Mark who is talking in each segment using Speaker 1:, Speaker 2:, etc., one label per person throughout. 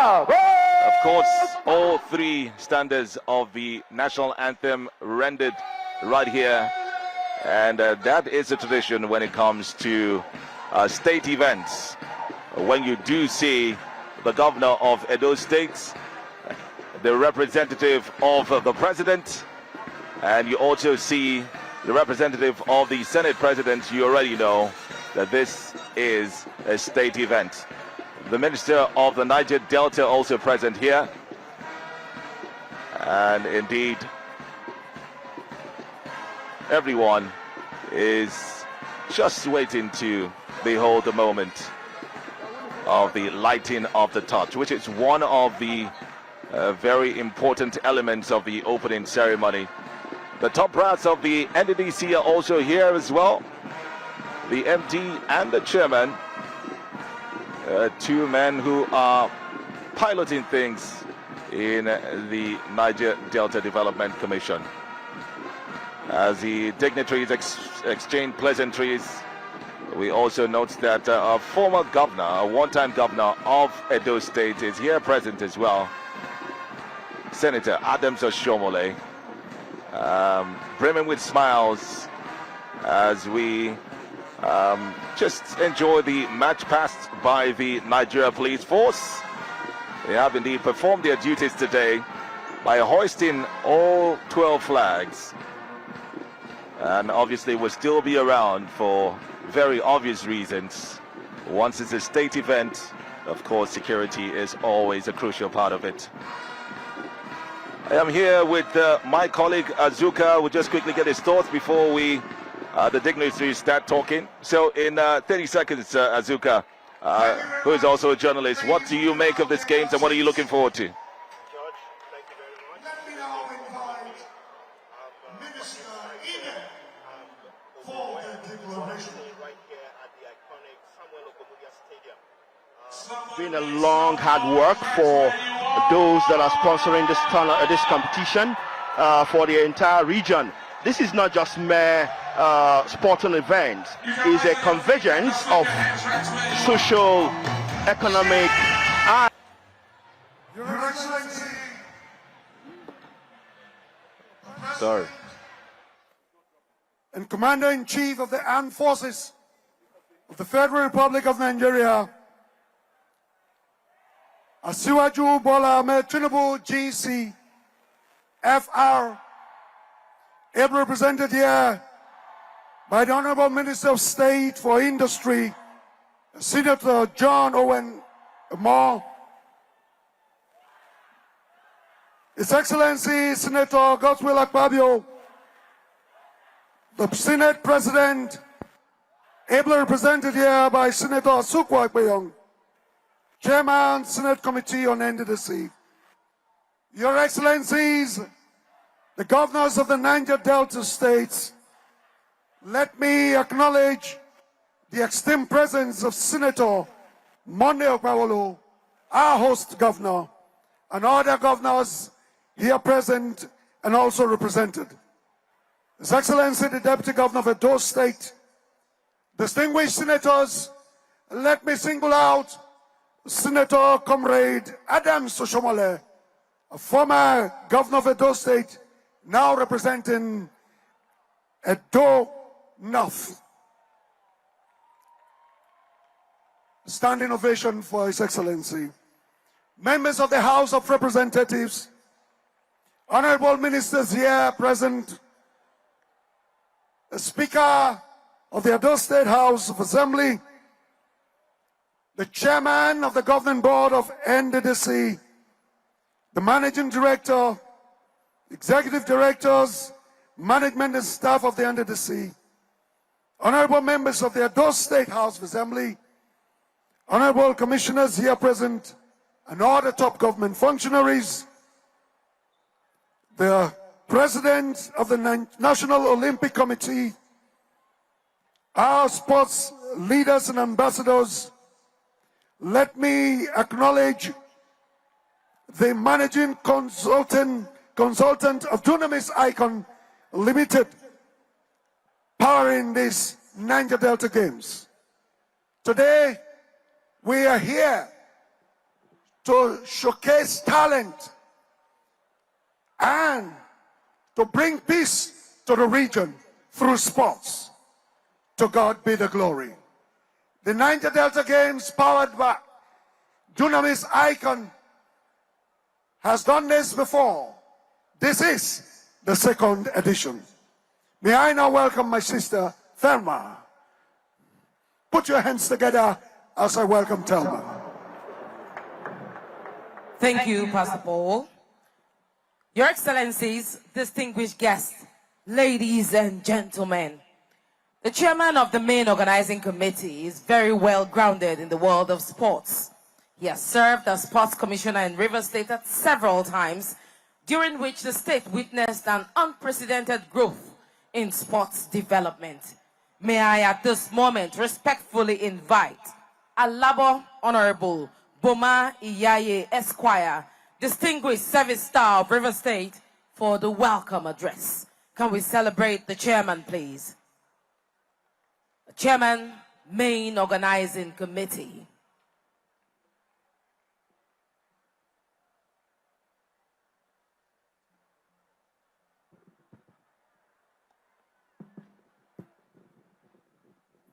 Speaker 1: Of course, all three standards of the national anthem rendered right here. And that is a tradition when it comes to state events. When you do see the governor of Edo State, the representative of the president, and you also see the representative of the Senate president, you already know that this is a state event. The Minister of the Niger Delta also present here. And indeed, everyone is just waiting to behold the moment of the lighting of the torch, which is one of the very important elements of the opening ceremony. The top brass of the NDDC are also here as well. The MD and the chairman, two men who are piloting things in the Niger Delta Development Commission. As the dignitaries exchange pleasantries, we also note that a former governor, a one-time governor of Edo State is here present as well. Senator Adams Oshomole, brimming with smiles as we just enjoy the march past by the Nigeria Police Force. They have indeed performed their duties today by hoisting all 12 flags, and obviously will still be around for very obvious reasons. Once it's a state event, of course, security is always a crucial part of it. I am here with my colleague Azuka. We'll just quickly get his thoughts before the dignitaries start talking. So in 30 seconds, Azuka, who is also a journalist, what do you make of these games and what are you looking forward to?
Speaker 2: George, thank you very much. Let me now invite Minister Edo for the declaration. Right here at the iconic Samuel Okomudia Stadium.
Speaker 3: It's been a long, hard work for those that are sponsoring this competition for the entire region. This is not just mere sporting event. It's a convergence of social, economic, and
Speaker 2: Your Excellency.
Speaker 1: Sorry.
Speaker 2: And Commander-in-Chief of the Armed Forces of the Federal Republic of Nigeria, Asiwaju Bola Ahmed Tinubu, GC, FR, ably represented here by the Honorable Minister of State for Industry, Senator John Owen Moore, His Excellency Senator Godswill Akpabio, the Senate President, ably represented here by Senator Asukwa Akpeyong, Chairman, Senate Committee on NDDC, Your Excellencies, the governors of the Niger Delta states, let me acknowledge the esteemed presence of Senator Monday Okpawolo, our host governor, and other governors here present and also represented. His Excellency, the Deputy Governor of Edo State, distinguished senators, let me single out Senator Comrade Adams Oshomole, a former governor of Edo State, now representing Edo North. Standing ovation for His Excellency. Members of the House of Representatives, honorable ministers here present, the Speaker of the Edo State House of Assembly, the Chairman of the Governing Board of NDDC, the Managing Director, Executive Directors, Management and staff of the NDDC, honorable members of the Edo State House of Assembly, honorable commissioners here present, and all the top government functionaries, the President of the National Olympic Committee, our sports leaders and ambassadors, let me acknowledge the managing consultant of Dunamis Icon Limited, powering this Niger Delta Games. Today, we are here to showcase talent and to bring peace to the region through sports. To God be the glory. The Niger Delta Games, powered by Dunamis Icon, has done this before. This is the second edition. May I now welcome my sister, Thelma. Put your hands together as I welcome Thelma.
Speaker 4: Thank you, Pastor Paul. Your Excellencies, distinguished guests, ladies and gentlemen, the chairman of the main organizing committee is very well grounded in the world of sports. He has served as sports commissioner in Rivers State at several times, during which the state witnessed an unprecedented growth in sports development. May I at this moment respectfully invite Alabo Honorable Boma Iyaye Esquire, Distinguished Service Star of Rivers State, for the welcome address. Can we celebrate the chairman, please? The chairman, main organizing committee.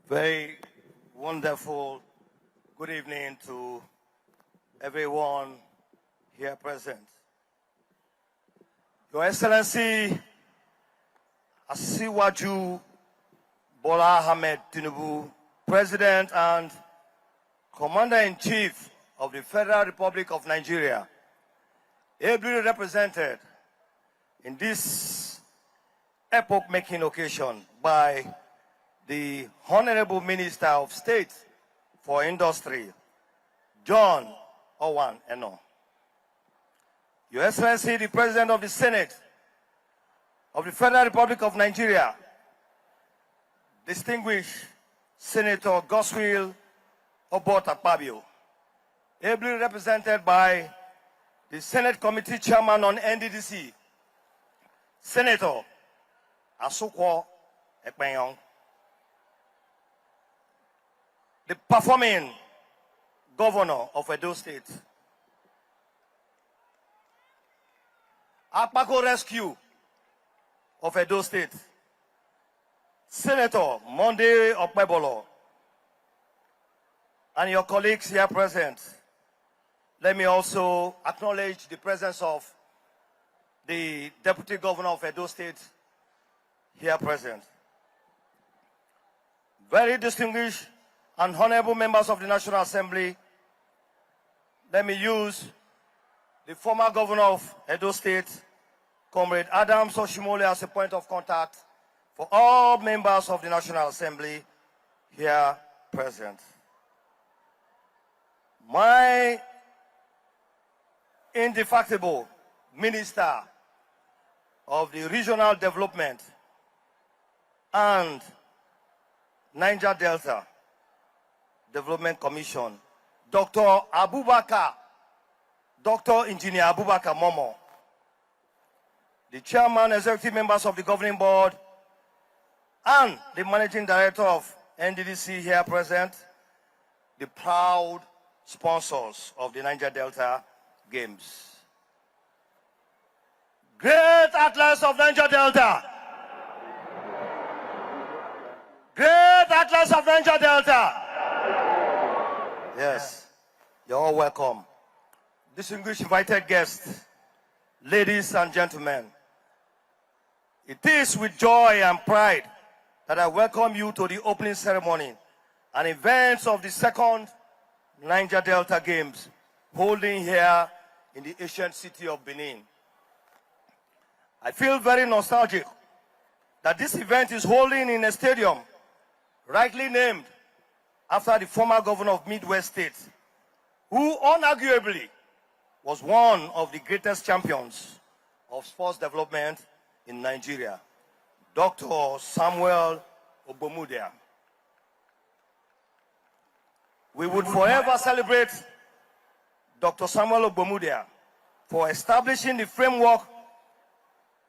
Speaker 5: Very wonderful good evening to everyone here present. Your Excellency, Asiwaju Bola Ahmed Tinubu, President and Commander-in-Chief of the Federal Republic of Nigeria, ably represented in this epoch-making occasion by the Honorable Minister of State for Industry, John Owan Eno. Your Excellency, the President of the Senate of the Federal Republic of Nigeria, distinguished Senator Goswill Obot-Akpabio, ably represented by the Senate Committee Chairman on NDDC, Senator Asukwo Ekpenyong, the performing Governor of Edo State, Akpako Rescue of Edo State, Senator Monday Okpebolo, and your colleagues here present. Let me also acknowledge the presence of the Deputy Governor of Edo State here present. Very distinguished and honorable members of the National Assembly, let me use the former governor of Edo State, Comrade Adams Oshimole, as a point of contact for all members of the National Assembly here present. My indefatigable Minister of the Regional Development and Niger Delta Development Commission, Dr. Engineer Abubakar Momo, the Chairman, Executive Members of the Governing Board, and the Managing Director of NDDC here present, the proud sponsors of the Niger Delta Games. Great athletes of Niger Delta! Great athletes of Niger Delta! Yes, you're all welcome. Distinguished invited guests, ladies and gentlemen, it is with joy and pride that I welcome you to the opening ceremony and events of the second Niger Delta Games holding here in the ancient city of Benin. I feel very nostalgic that this event is holding in a stadium rightly named after the former governor of Midwest State, who unarguably was one of the greatest champions of sports development in Nigeria, Dr. Samuel Ogbomudia. We would forever celebrate Dr. Samuel Ogbomudia for establishing the framework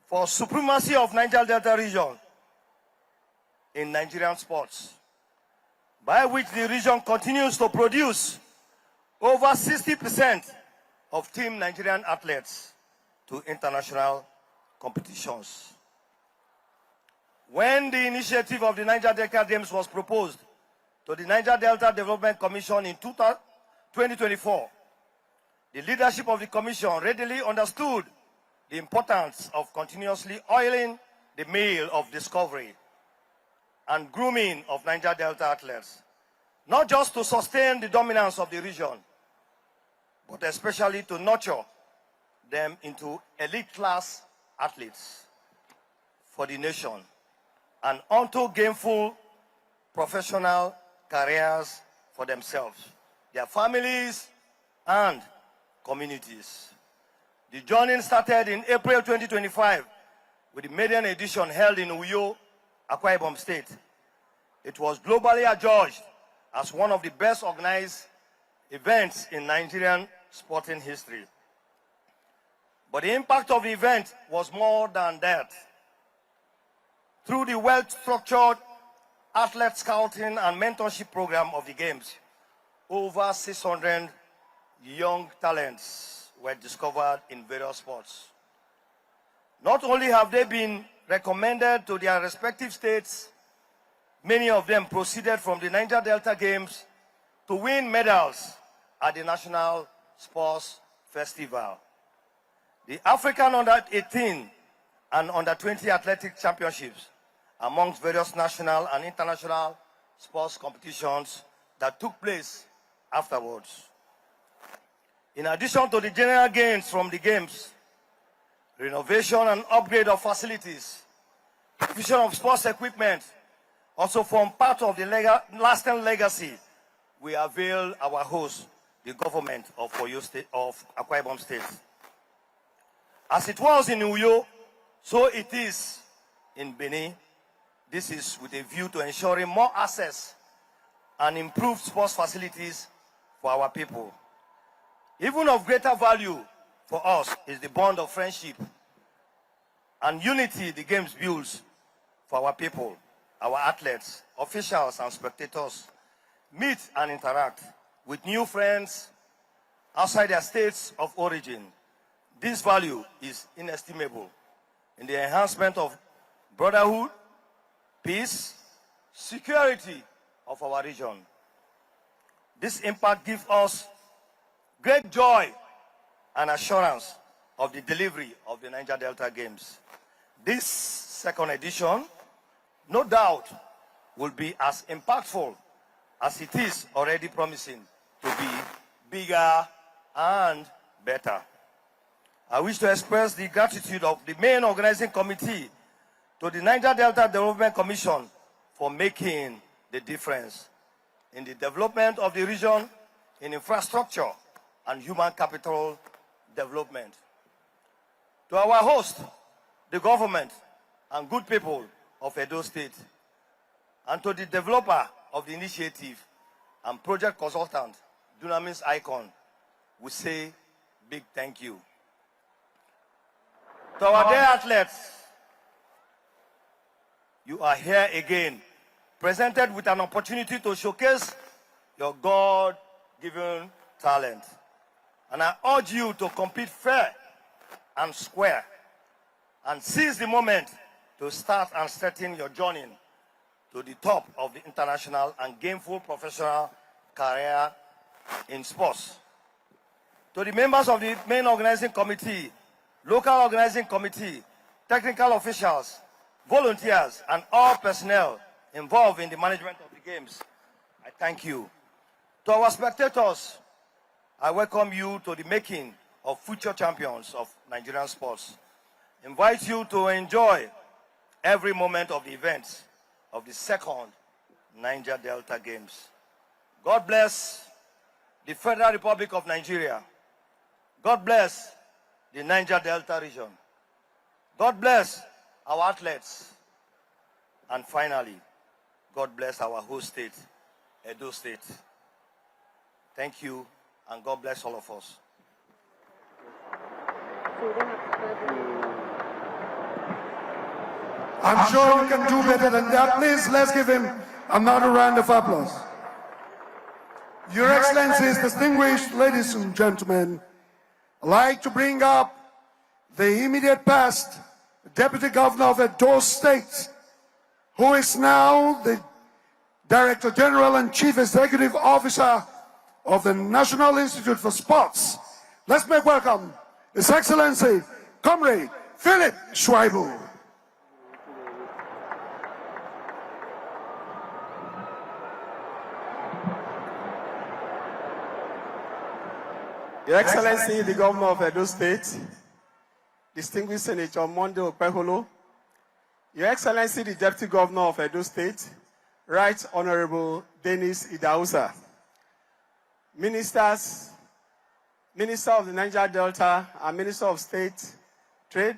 Speaker 5: for supremacy of Niger Delta region in Nigerian sports, by which the region continues to produce over 60% of Team Nigerian athletes to international competitions. When the initiative of the Niger Delta Games was proposed to the Niger Delta Development Commission in 2024, the leadership of the commission readily understood the importance of continuously oiling the mill of discovery and grooming of Niger Delta athletes, not just to sustain the dominance of the region, but especially to nurture them into elite-class athletes for the nation and onto gainful professional careers for themselves, their families, and communities. The journey started in April 2025 with the maiden edition held in Uyo, Akwa Ibom State. It was globally adjudged as one of the best organized events in Nigerian sporting history. But the impact of the event was more than that. Through the well-structured athlete scouting and mentorship program of the Games, over 600 young talents were discovered in various sports. Not only have they been recommended to their respective states, many of them proceeded from the Niger Delta Games to win medals at the National Sports Festival. The African Under-18 and Under-20 Athletic Championships, amongst various national and international sports competitions that took place afterwards. In addition to the general gains from the Games, renovation and upgrade of facilities, provision of sports equipment also form part of the lasting legacy we avail our host, the government of Akwa Ibom State. As it was in Uyo, so it is in Benin. This is with a view to ensuring more access and improved sports facilities for our people. Even of greater value for us is the bond of friendship and unity the Games builds for our people, our athletes, officials, and spectators meet and interact with new friends outside their states of origin. This value is inestimable in the enhancement of brotherhood, peace, security of our region. This impact gives us great joy and assurance of the delivery of the Niger Delta Games. This second edition, no doubt, will be as impactful as it is already promising to be bigger and better. I wish to express the gratitude of the main organizing committee to the Niger Delta Development Commission for making the difference in the development of the region in infrastructure and human capital development. To our host, the government and good people of Edo State, and to the developer of the initiative and project consultant, Dunamis Icon, we say big thank you. To our dear athletes, you are here again, presented with an opportunity to showcase your God-given talent. And I urge you to compete fair and square and seize the moment to start and strengthen your journey to the top of the international and gainful professional career in sports. To the members of the main organizing committee, local organizing committee, technical officials, volunteers, and all personnel involved in the management of the Games, I thank you. To our spectators, I welcome you to the making of future champions of Nigerian sports. Invite you to enjoy every moment of the events of the second Niger Delta Games. God bless the Federal Republic of Nigeria. God bless the Niger Delta region. God bless our athletes. And finally, God bless our host state, Edo State. Thank you, and God bless all of us.
Speaker 2: I'm sure we can do better than that. Please, let's give him another round of applause. Your Excellencies, distinguished ladies and gentlemen, I'd like to bring up the immediate past Deputy Governor of Edo State, who is now the Director General and Chief Executive Officer of the National Institute for Sports. Let's make welcome His Excellency, Comrade Philip Schweibu.
Speaker 6: Your Excellency, the Governor of Edo State, distinguished Senator Monday Okpeholo, Your Excellency, the Deputy Governor of Edo State, Right Honorable Dennis Idausa, Ministers, Minister of the Niger Delta and Minister of State Trade,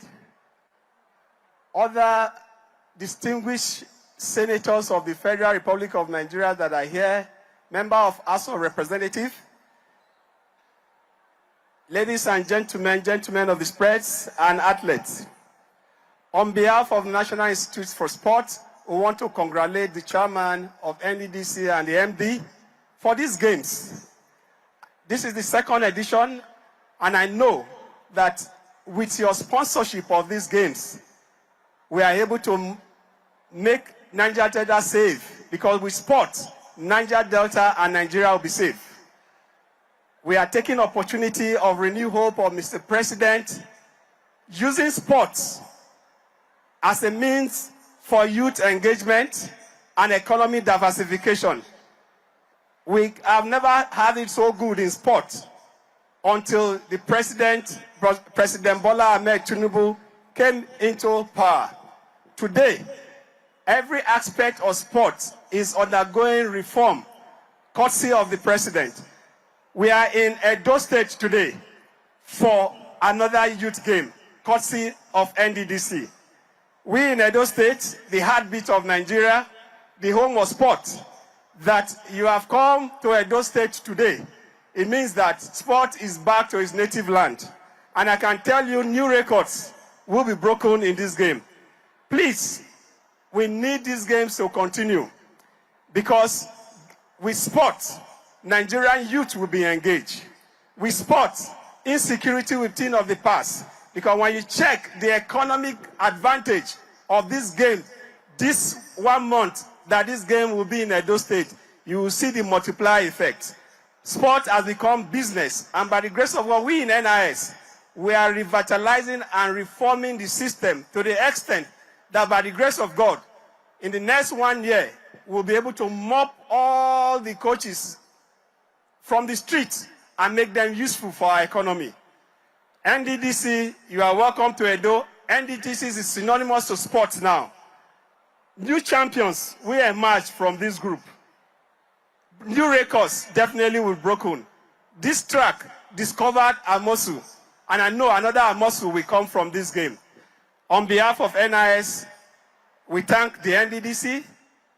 Speaker 6: other distinguished senators of the Federal Republic of Nigeria that are here, member of House of Representatives, ladies and gentlemen, gentlemen of the spreads and athletes. On behalf of the National Institute for Sport, we want to congratulate the chairman of NDDC and the MD for these games. This is the second edition, and I know that with your sponsorship of these games, we are able to make Niger Delta safe, because with sport, Niger Delta and Nigeria will be safe. We are taking opportunity of renewed hope of Mr. President using sports as a means for youth engagement and economic diversification. We have never had it so good in sport until the President Bola Ahmed Tinubu came into power. Today, every aspect of sport is undergoing reform, courtesy of the President. We are in Edo State today for another youth game, courtesy of NDDC. We in Edo State, the heartbeat of Nigeria, the home of sport, that you have come to Edo State today, it means that sport is back to its native land. And I can tell you, new records will be broken in this game. Please, we need these games to continue, because with sport, Nigerian youth will be engaged. With sport, insecurity will be a thing of the past. Because when you check the economic advantage of this game, this 1 month that this game will be in Edo State, you will see the multiplier effect. Sport has become business, and by the grace of God, we in NIS, we are revitalizing and reforming the system to the extent that by the grace of God, in the next 1 year, we'll be able to mop all the coaches from the streets and make them useful for our economy. NDDC, you are welcome to Edo. NDDC is synonymous to sports now. New champions will emerge from this group. New records definitely will be broken. This track discovered Amosu, and I know another Amosu will come from this game. On behalf of NIS, we thank the NDDC,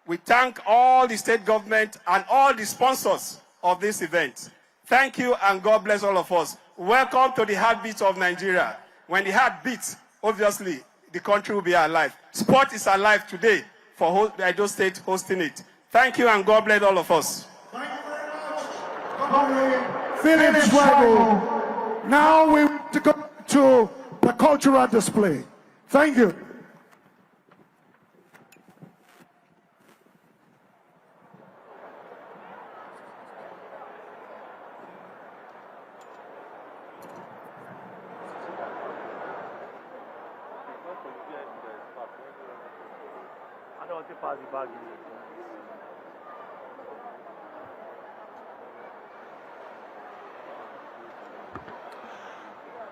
Speaker 6: we thank all the state government and all the sponsors of this event. Thank you, and God bless all of us. Welcome to the heartbeat of Nigeria. When the heart beats, obviously, the country will be alive. Sport is alive today for Edo State hosting it. Thank you, and God bless all of us.
Speaker 2: Thank you very much, Philip Schweibu. Now we want to go to the cultural display. Thank you.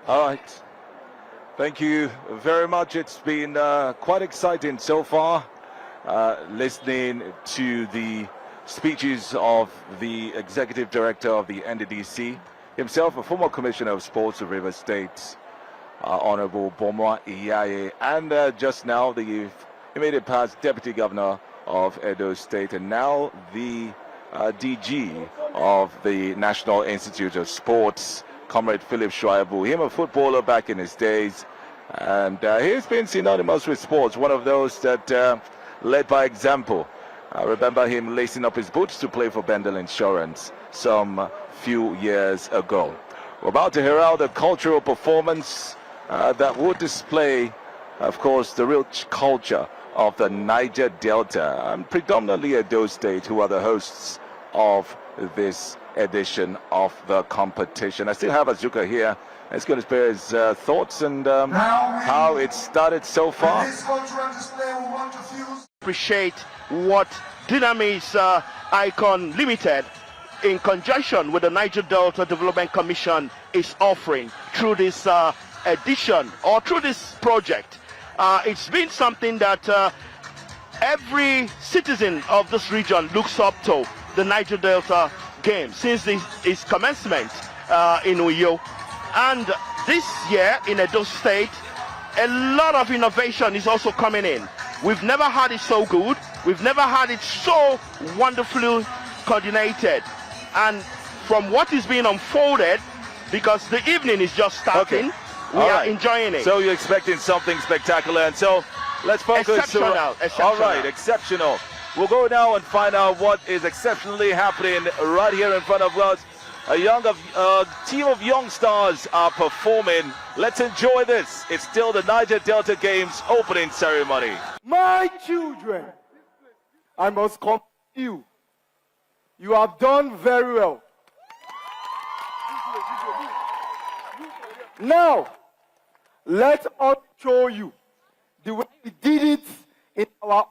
Speaker 1: All right. Thank you very much. It's been quite exciting so far, listening to the speeches of the Executive Director of the NDDC, himself a former Commissioner of Sports of Rivers State, Honorable Bomwa Iyaye, and just now the immediate past Deputy Governor of Edo State, and now the DG of the National Institute of Sports, Comrade Philip Schweibu, him a footballer back in his days, and he's been synonymous with sports, one of those that led by example. I remember him lacing up his boots to play for Bendel Insurance some few years ago. We're about to hear out a cultural performance that will display, of course, the rich culture of the Niger Delta and predominantly Edo State, who are the hosts of this edition of the competition. I still have Azuka here. It's going to share his thoughts and how it started so far.
Speaker 2: This cultural display, we want to fuse.
Speaker 3: Appreciate what Dignitaries Icon Limited, in conjunction with the Niger Delta Development Commission, is offering through this edition or through this project. It's been something that every citizen of this region looks up to, the Niger Delta Games, since its commencement in Uyo. And this year in Edo State, a lot of innovation is also coming in. We've never had it so good. We've never had it so wonderfully coordinated. And from what is being unfolded, because the evening is just starting, we are enjoying it.
Speaker 1: So you're expecting something spectacular, and so let's focus.
Speaker 3: Exceptional.
Speaker 1: All right, exceptional. We'll go now and find out what is exceptionally happening right here in front of us. A team of young stars are performing. Let's enjoy this. It's still the Niger Delta Games opening ceremony.
Speaker 7: My children, I must compliment you. You have done very well. Now, let us show you the way we did it in our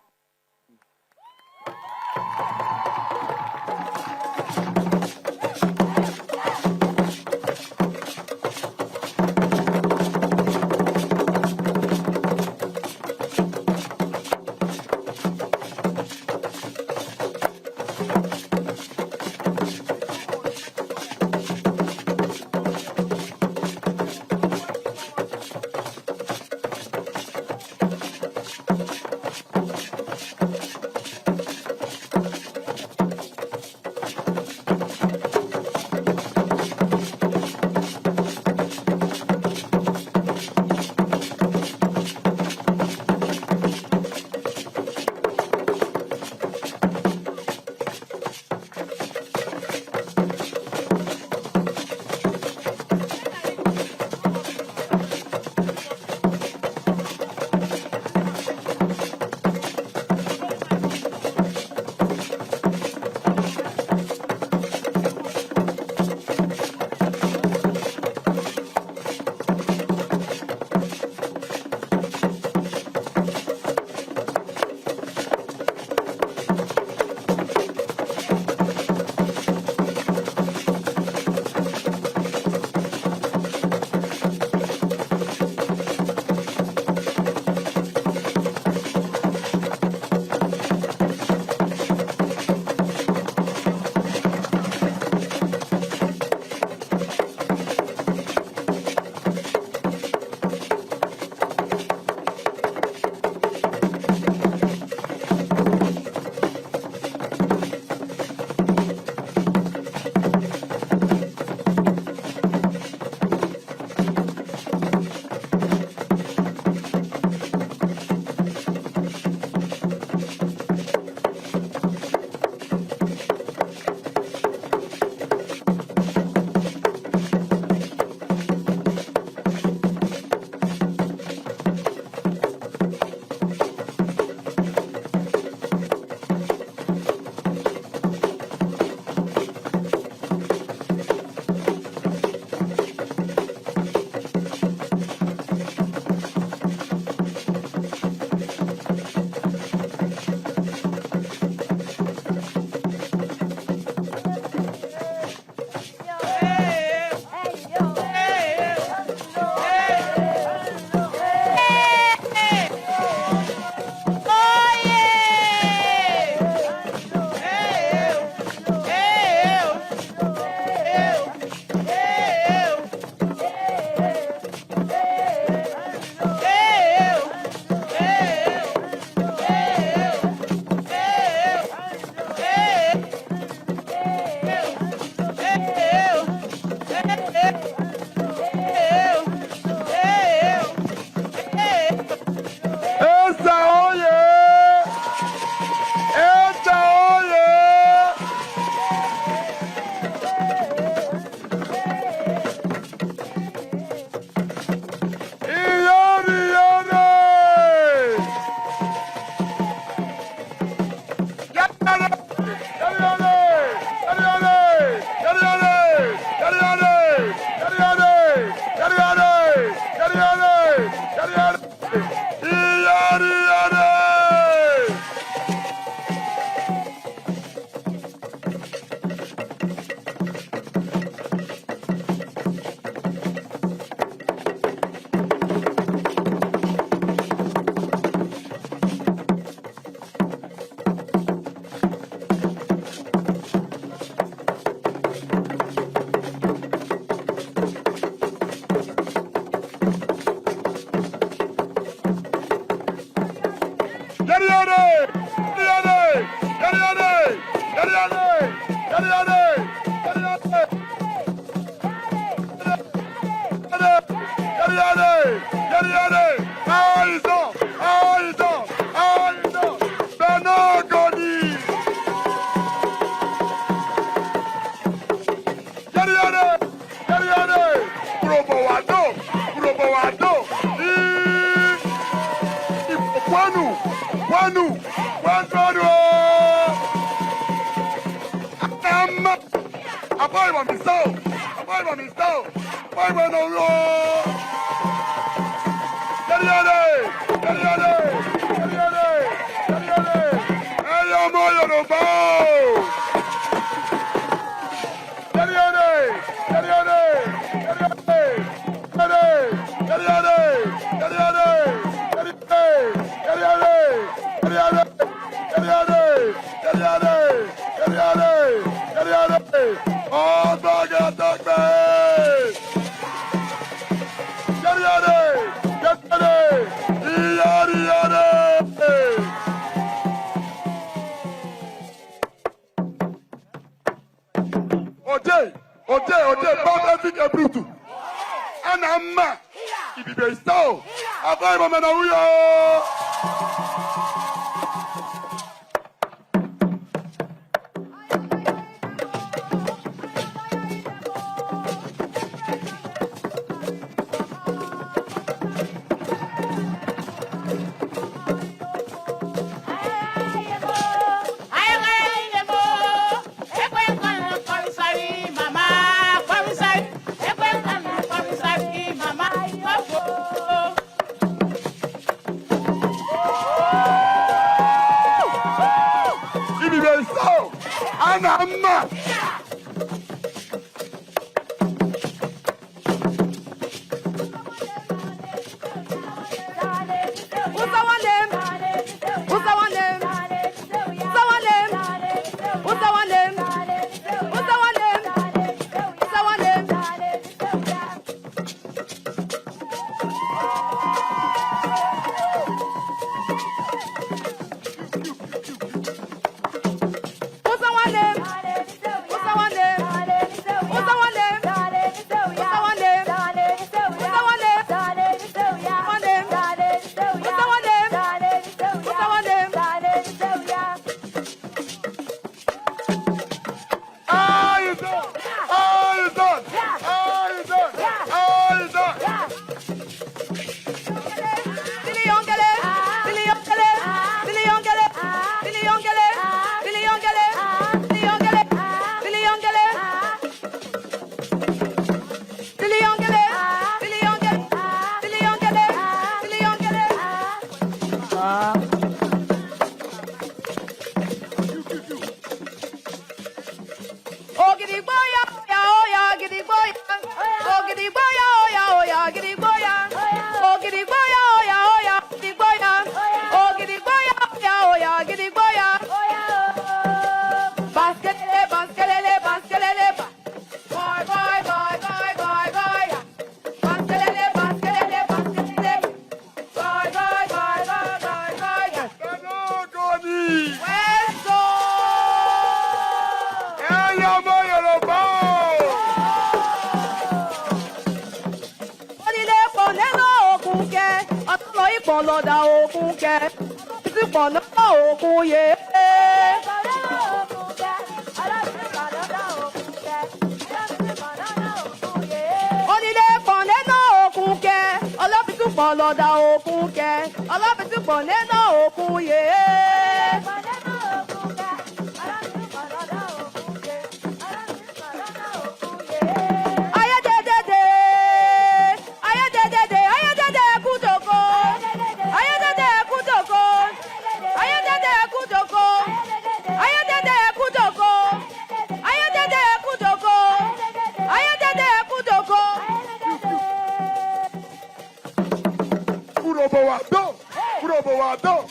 Speaker 7: Wado, Urobo Wado.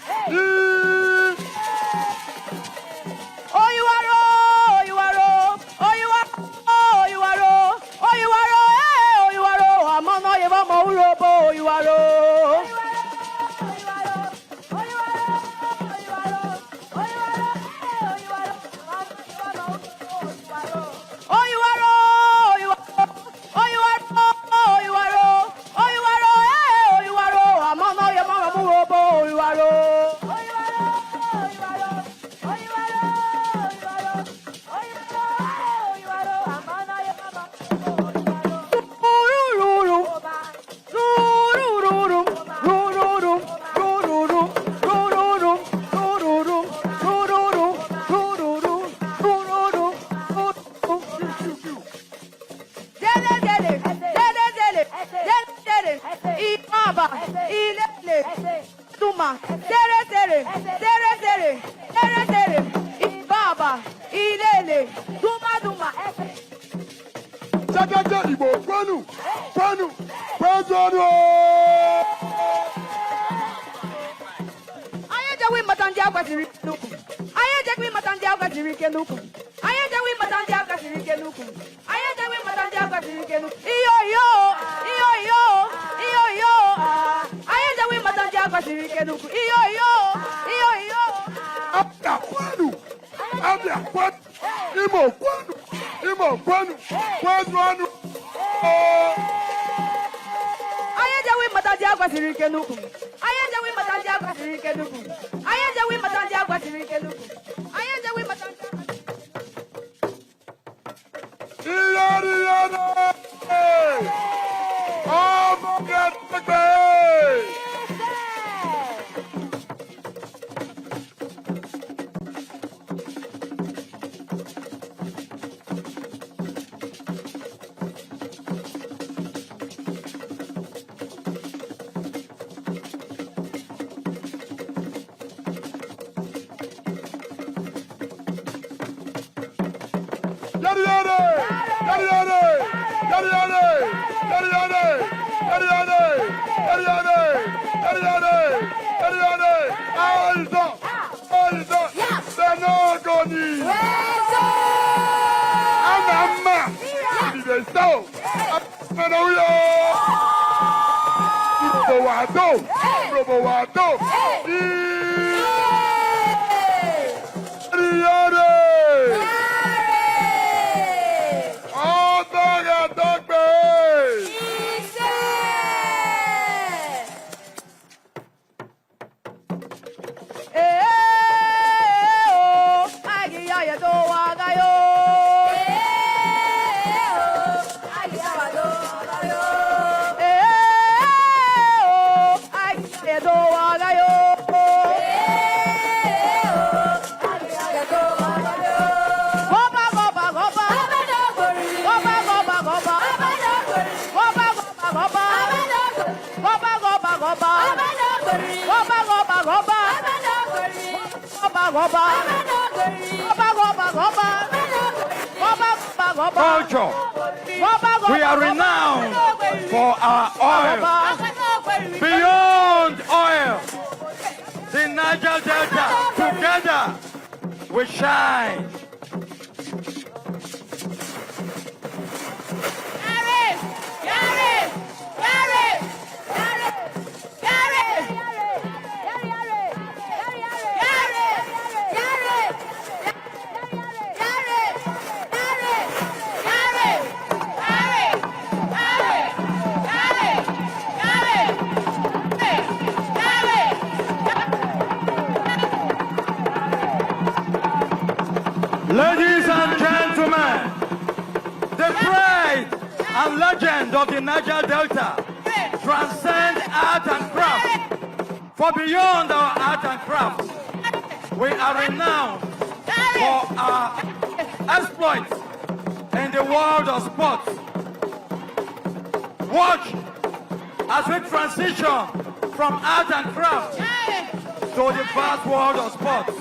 Speaker 4: Oh, you are, oh, you are, oh, you are, oh, you are, oh, you are, oh, you are, I'm on your mama, oh, you are, oh.
Speaker 8: Culture. We are renowned for our oil. Beyond oil, the Niger Delta, together we shine. Ladies and gentlemen, the pride and legend of the Niger Delta transcend art and craft. For beyond our art and craft, we are renowned for our exploits in the world of sports. Watch as we transition from art and craft to the vast world of sports.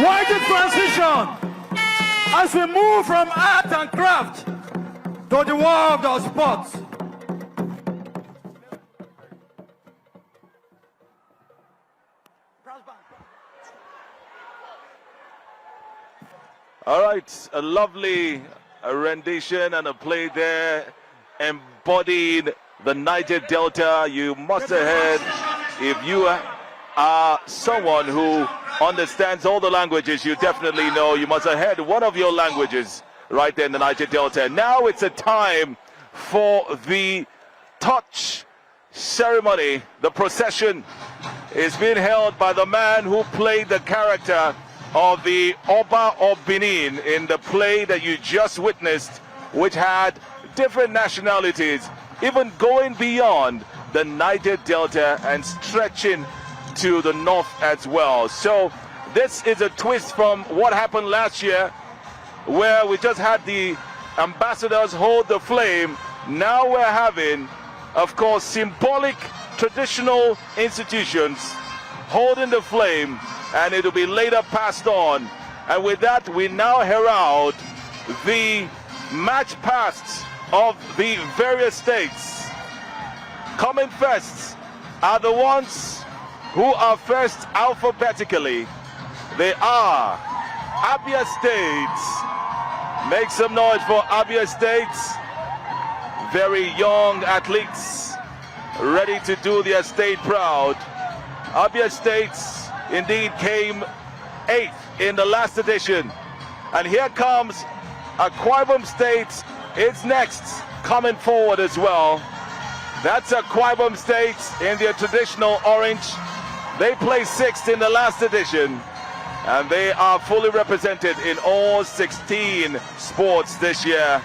Speaker 8: Why the transition as we move from art and craft to the world of sports?
Speaker 1: All right, a lovely rendition and a play there embodying the Niger Delta. You must have heard, if you are someone who understands all the languages, you definitely know, you must have heard one of your languages right there in the Niger Delta. Now it's a time for the touch ceremony. The procession is being held by the man who played the character of the Oba of Benin in the play that you just witnessed, which had different nationalities, even going beyond the Niger Delta and stretching to the north as well. So this is a twist from what happened last year, where we just had the ambassadors hold the flame. Now we're having, of course, symbolic traditional institutions holding the flame, and it will be later passed on. And with that, we now herald the match pasts of the various states. Coming first are the ones who are first alphabetically. They are Abia State. Make some noise for Abia State. Very young athletes ready to do their state proud. Abia State indeed came 8th in the last edition. And here comes Akwa Ibom State. It's next, coming forward as well. That's Akwa Ibom State in their traditional orange. They placed 6th in the last edition, and they are fully represented in all 16 sports this year.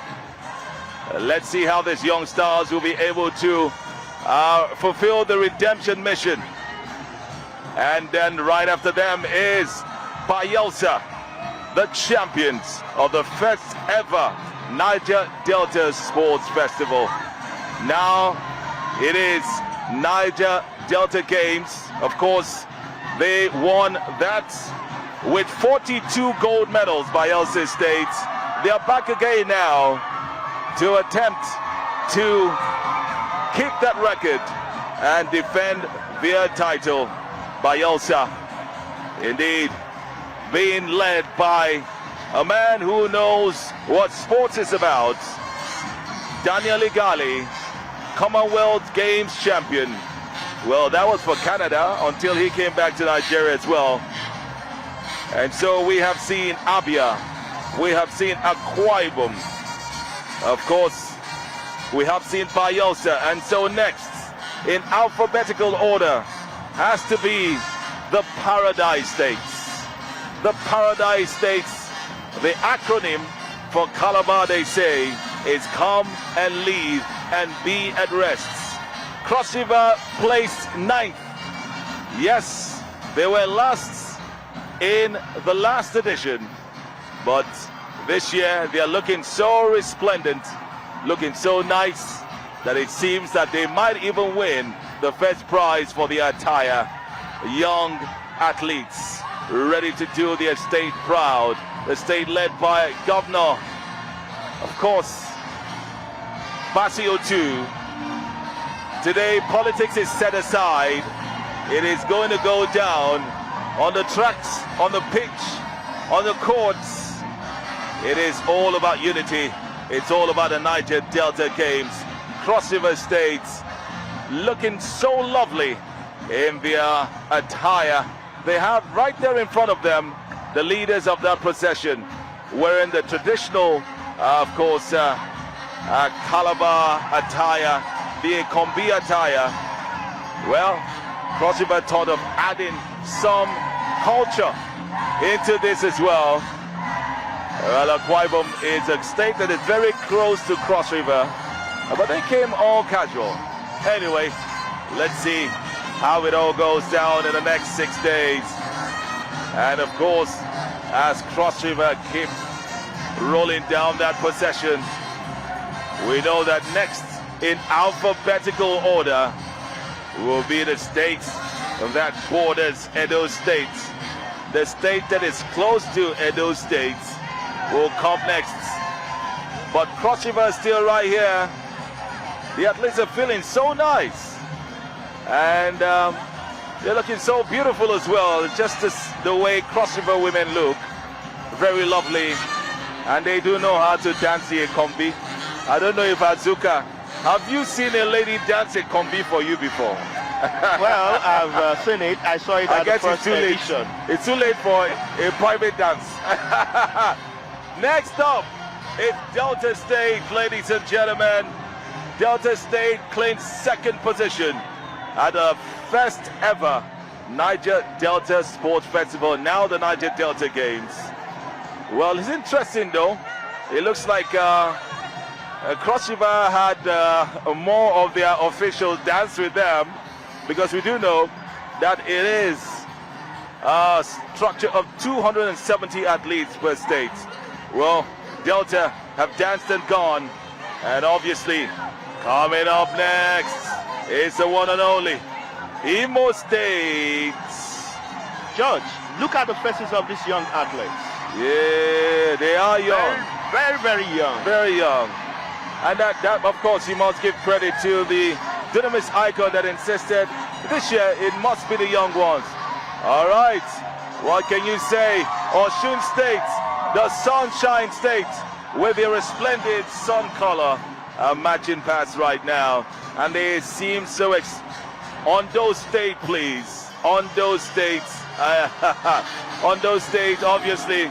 Speaker 1: Let's see how these young stars will be able to fulfill the redemption mission. And then right after them is Bayelsa, the champions of the first ever Niger Delta Sports Festival. Now it is Niger Delta Games. Of course, they won that with 42 gold medals by Bayelsa State. They are back again now to attempt to keep that record and defend their title. Bayelsa, indeed, being led by a man who knows what sports is about. Daniel Igali, Commonwealth Games champion. Well, that was for Canada until he came back to Nigeria as well. And so we have seen Abia, we have seen Akwa Ibom, of course, we have seen Bayelsa, and so next, in alphabetical order, has to be the Paradise States. The Paradise States, the acronym for Calabar, they say, is come and leave and be at rest. Cross River placed 9th. Yes, they were last in the last edition, but this year they are looking so resplendent, looking so nice, that it seems that they might even win the first prize for the entire young athletes ready to do their state proud. The state led by Governor, of course, Basio II. Today, politics is set aside. It is going to go down on the tracks, on the pitch, on the courts. It is all about unity. It's all about the Niger Delta Games. Cross River State looking so lovely in their attire. They have right there in front of them the leaders of that procession wearing the traditional, of course, Calabar attire, the Kombi attire. Well, Cross River thought of adding some culture into this as well. Well, Akwa Ibom is a state that is very close to Cross River, but they came all casual. Anyway, let's see how it all goes down in the next 6 days. And of course, as Cross River keeps rolling down that procession, we know that next in alphabetical order will be the states that borders Edo State. the state that is close to Edo State, will come next. But Cross River is still right here. The athletes are feeling so nice. And they're looking so beautiful as well. Just as the way Cross River women look. Very lovely. And they do know how to dance the kombi. I don't know if Azuka, have you seen a lady dance a kombi for you before?
Speaker 3: Well, I've seen it. I saw it at the first edition.
Speaker 1: It's too late for a private dance. Next up, it's Delta State, ladies and gentlemen. Delta State claims second position at the first ever Niger Delta Sports Festival, now the Niger Delta Games. Well, it's interesting though. It looks like Cross River had more of their officials dance with them, because we do know that it is a structure of 270 athletes per state. Well, Delta have danced and gone, and obviously coming up next is the one and only Imo State.
Speaker 3: George, look at the faces of these young athletes.
Speaker 1: Yeah, they are young.
Speaker 3: Very, very young.
Speaker 1: Very young. And that of course, you must give credit to the Dunamis icon that insisted this year it must be the young ones. All right, what can you say? Osun State, the Sunshine State, with their resplendent sun color, matching past right now. And they seem so Ondo State, please. Ondo State. Ondo State, obviously,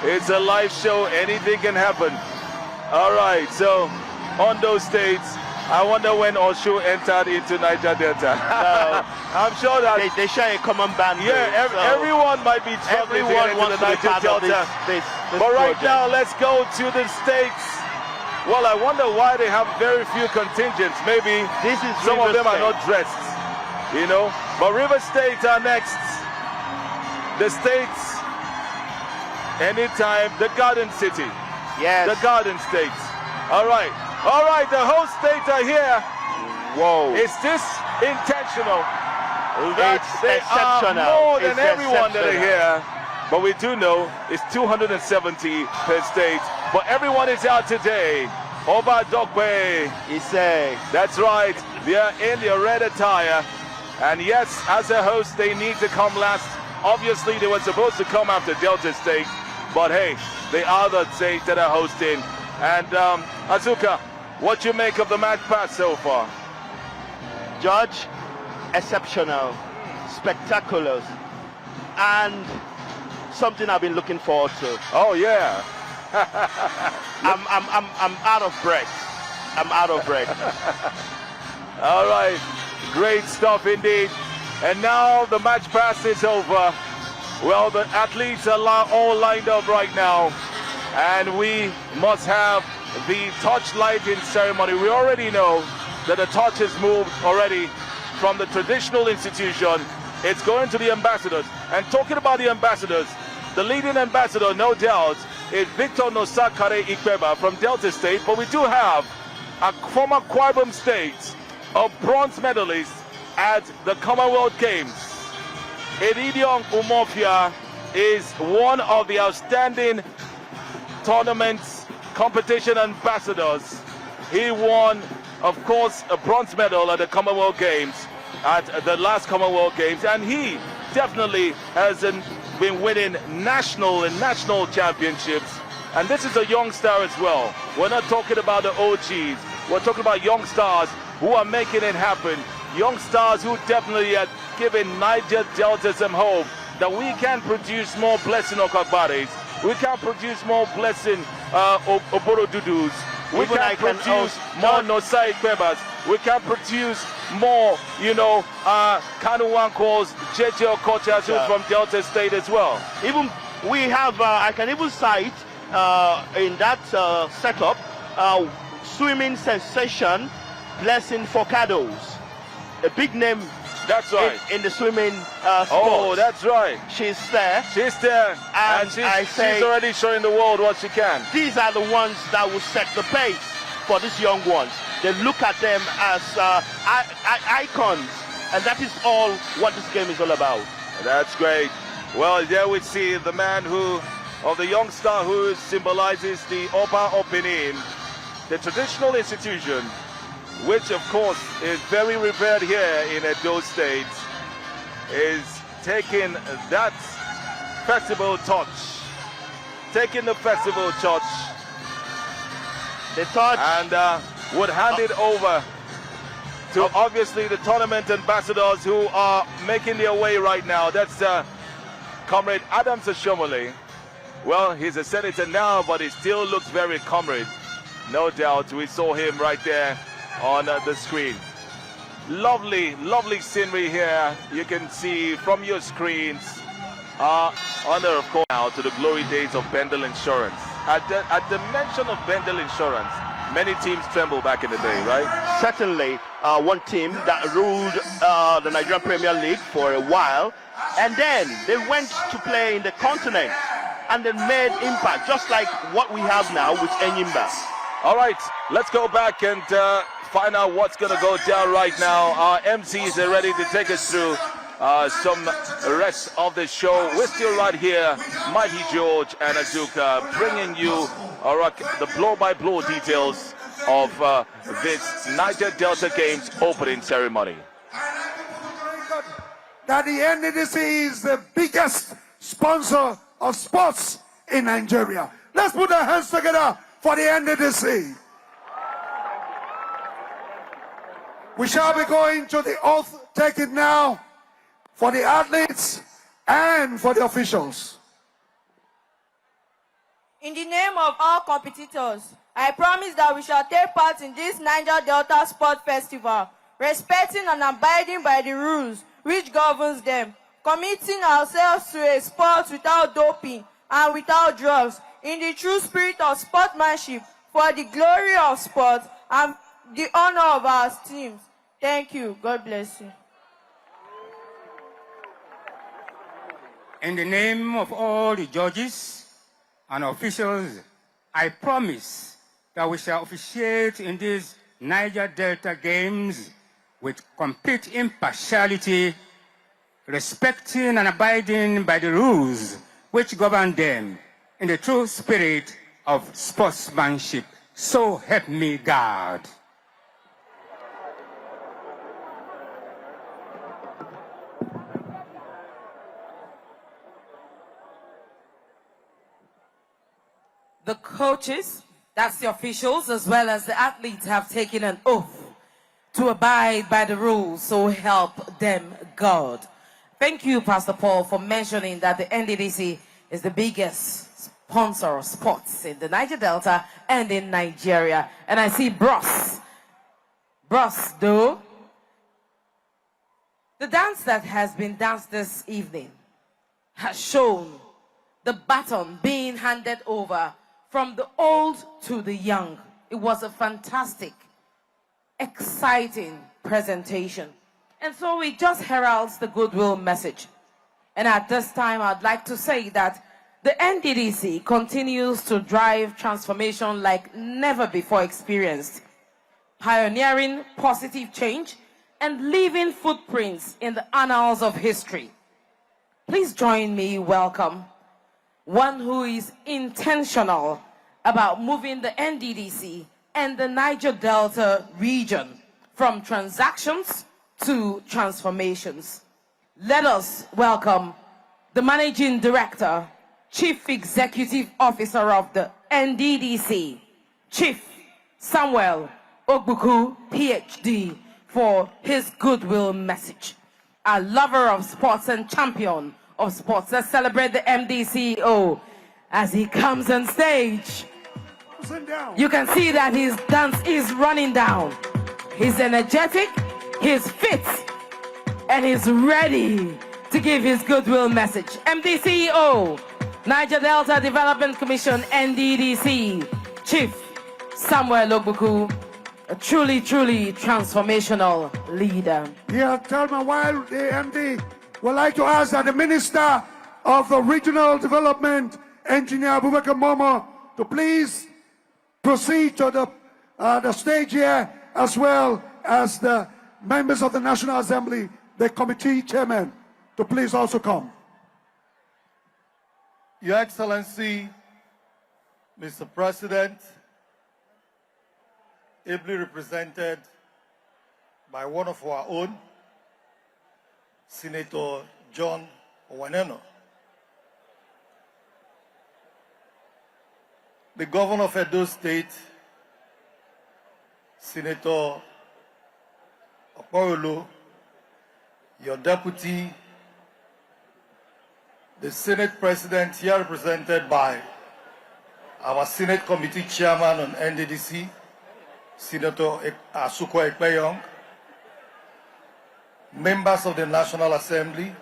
Speaker 1: it's a live show. Anything can happen. All right, so Ondo State. I wonder when Oshu entered into Niger Delta. I'm sure that
Speaker 3: they share a common band.
Speaker 1: Yeah, everyone might be traveling into the Niger Delta. But right now, let's go to the states. Well, I wonder why they have very few contingents. Maybe some of them are not dressed, you know. But River State are next. The states, anytime, the Garden City.
Speaker 3: Yes.
Speaker 1: The Garden State. All right, the host states are here.
Speaker 3: Whoa.
Speaker 1: Is this intentional?
Speaker 3: It's exceptional.
Speaker 1: More than everyone that are here. But we do know it's 270 per state. But everyone is out today. Oba Dokwe. That's right. They are in their red attire. And yes, as a host, they need to come last. Obviously, they were supposed to come after Delta State. But hey, they are the state that are hosting. And Azuka, what you make of the match pass so far?
Speaker 3: Judge, exceptional, spectacular, and something I've been looking forward to.
Speaker 1: Oh yeah.
Speaker 3: I'm out of breath. I'm out of breath.
Speaker 1: All right, great stuff indeed. And now the match pass is over. Well, the athletes are all lined up right now, and we must have the torch lighting ceremony. We already know that the torch has moved already from the traditional institution. It's going to the ambassadors. And talking about the ambassadors, the leading ambassador, no doubt, is Victor Nosakare Ikpeba from Delta State. But we do have a former Kwabam State, a bronze medalist at the Commonwealth Games. Edidion Umofia is one of the outstanding tournament competition ambassadors. He won, of course, a bronze medal at the Commonwealth Games, at the last Commonwealth Games, and he definitely has been winning national and national championships. And this is a young star as well. We're not talking about the OGs. We're talking about young stars who are making it happen. Young stars who definitely are giving Niger Delta some hope that we can produce more blessing Okabares. We can produce more blessing Oboro Dudus. We can produce more Nosai Kwebas. We can produce more, Kanuwankos, JJ Okochas from Delta State as well.
Speaker 3: Even we have, I can even cite in that setup, swimming sensation, Blessing Forcados. A big name.
Speaker 1: That's right.
Speaker 3: In the swimming sports.
Speaker 1: Oh, that's right.
Speaker 3: She's there.
Speaker 1: She's there. And she's already showing the world what she can.
Speaker 3: These are the ones that will set the pace for these young ones. They look at them as icons. And that is all what this game is all about.
Speaker 1: That's great. Well, there we see the man of the young star who symbolizes the Oba of Benin, the traditional institution, which of course is very revered here in Edo State, is taking that festival touch, taking the festival touch, and would hand it over to obviously the tournament ambassadors who are making their way right now. That's Comrade Adams Ashomole. Well, he's a senator now, but he still looks very comrade. No doubt, we saw him right there on the screen. Lovely, lovely scenery here. You can see from your screens. Honor, of course, now to the glory days of Bendel Insurance. At the mention of Bendel Insurance, many teams tremble back in the day, right?
Speaker 3: Certainly, one team that ruled the Nigerian Premier League for a while, and then they went to play in the continent, and they made impact, just like what we have now with Enyimba.
Speaker 1: All right, let's go back and find out what's going to go down right now. Our MCs are ready to take us through some rest of the show. We're still right here, Mighty George and Azuka, bringing you the blow-by-blow details of this Niger Delta Games opening ceremony.
Speaker 2: That the NDDC is the biggest sponsor of sports in Nigeria. Let's put our hands together for the NDDC. We shall be going to the oath taken now for the athletes and for the officials.
Speaker 9: In the name of all competitors, I promise that we shall take part in this Niger Delta Sport Festival, respecting and abiding by the rules which governs them, committing ourselves to a sport without doping and without drugs, in the true spirit of sportsmanship, for the glory of sport and the honor of our teams. Thank you. God bless you.
Speaker 10: In the name of all the judges and officials, I promise that we shall officiate in these Niger Delta Games with complete impartiality, respecting and abiding by the rules which govern them in the true spirit of sportsmanship. So help me God.
Speaker 4: The coaches, that's the officials, as well as the athletes, have taken an oath to abide by the rules, so help them God. Thank you, Pastor Paul, for mentioning that the NDDC is the biggest sponsor of sports in the Niger Delta and in Nigeria. And I see Bros, though. The dance that has been danced this evening has shown the baton being handed over from the old to the young. It was a fantastic, exciting presentation. And so it just heralds the goodwill message. And at this time, I'd like to say that the NDDC continues to drive transformation like never before experienced, pioneering positive change and leaving footprints in the annals of history. Please join me welcome one who is intentional about moving the NDDC and the Niger Delta region from transactions to transformations. Let us welcome the Managing Director, Chief Executive Officer of the NDDC, Chief Samuel Ogbuku, PhD, for his goodwill message. A lover of sports and champion of sports. Let's celebrate the MDCO as he comes on stage. You can see that his dance is running down. He's energetic, he's fit, and he's ready to give his goodwill message. MDCO, Niger Delta Development Commission, NDDC, Chief Samuel Ogbuku, a truly, truly transformational leader.
Speaker 2: Yeah, tell me while the MD would like to ask that the Minister of the Regional Development, Engineer Abubakar Momo, to please proceed to the stage here, as well as the members of the National Assembly, the committee chairman, to please also come. Your Excellency, Mr. President, ably represented by one of our own, Senator John Owaneno, the Governor of Edo State, Senator Okporolo, your Deputy, the Senate President here represented by our Senate Committee Chairman on NDDC, Senator Asuko Ekpeyong, members of the National Assembly,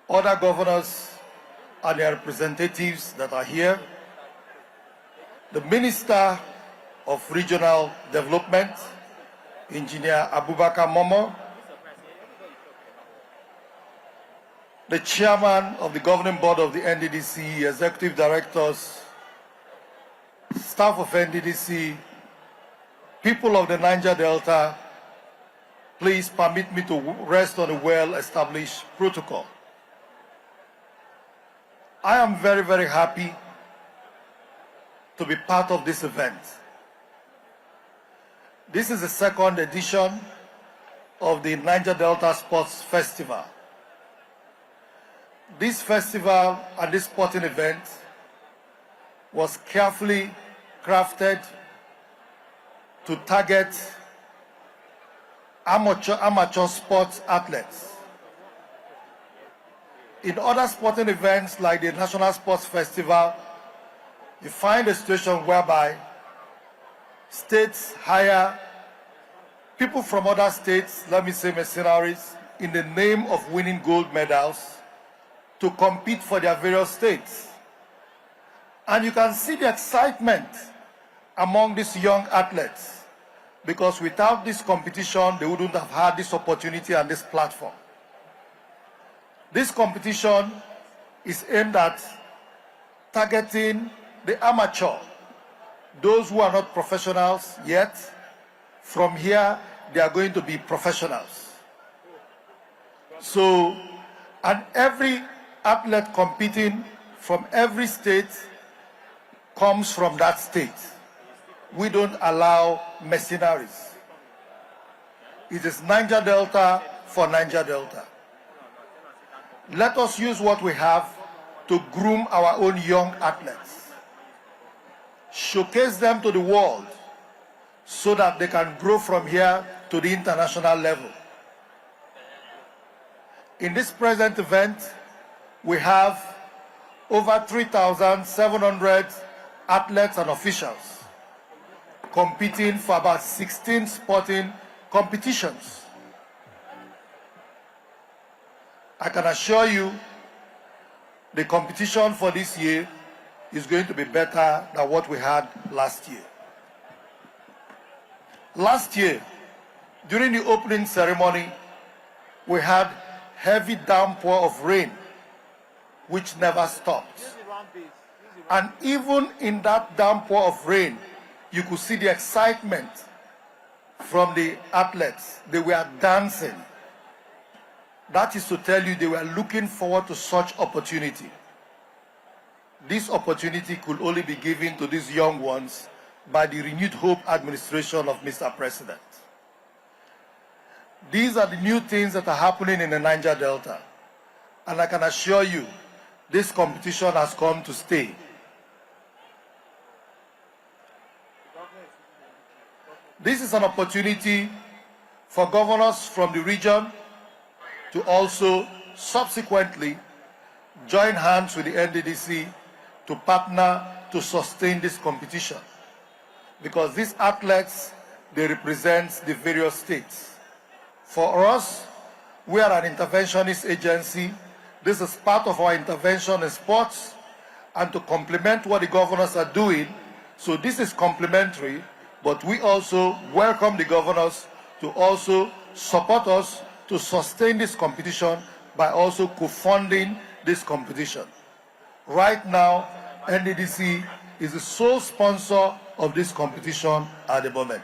Speaker 2: other governors and their representatives that are here, the Minister of Regional Development, Engineer Abubakar Momo, the Chairman of the Governing Board of the NDDC, Executive Directors, staff of NDDC, people of the Niger Delta, please permit me to rest on a well-established protocol. I am very, very happy to be part of this event. This is the second edition of the Niger Delta Sports Festival. This festival and this sporting event was carefully crafted to target amateur sports athletes. In other sporting events like the National Sports Festival, you find a situation whereby states hire people from other states, let me say mercenaries, in the name of winning gold medals to compete for their various states. And you can see the excitement among these young athletes, because without this competition, they wouldn't have had this opportunity and this platform. This competition is aimed at targeting the amateur, those who are not professionals yet. From here, they are going to be professionals. So, and every athlete competing from every state comes from that state. We don't allow mercenaries. It is Niger Delta for Niger Delta. Let us use what we have to groom our own young athletes. Showcase them to the world so that they can grow from here to the international level. In this present event, we have over 3,700 athletes and officials competing for about 16 sporting competitions. I can assure you the competition for this year is going to be better than what we had last year. Last year, during the opening ceremony, we had heavy downpour of rain, which never stopped. And even in that downpour of rain, you could see the excitement from the athletes. They were dancing. That is to tell you they were looking forward to such opportunity. This opportunity could only be given to these young ones by the renewed hope administration of Mr. President. These are the new things that are happening in the Niger Delta. And I can assure you, this competition has come to stay. This is an opportunity for governors from the region to also subsequently join hands with the NDDC to partner to sustain this competition. Because these athletes, they represent the various states. For us, we are an interventionist agency. This is part of our intervention in sports and to complement what the governors are doing. So this is complementary, but we also welcome the governors to also support us to sustain this competition by also co-funding this competition. Right now, NDDC is the sole sponsor of this competition at the moment.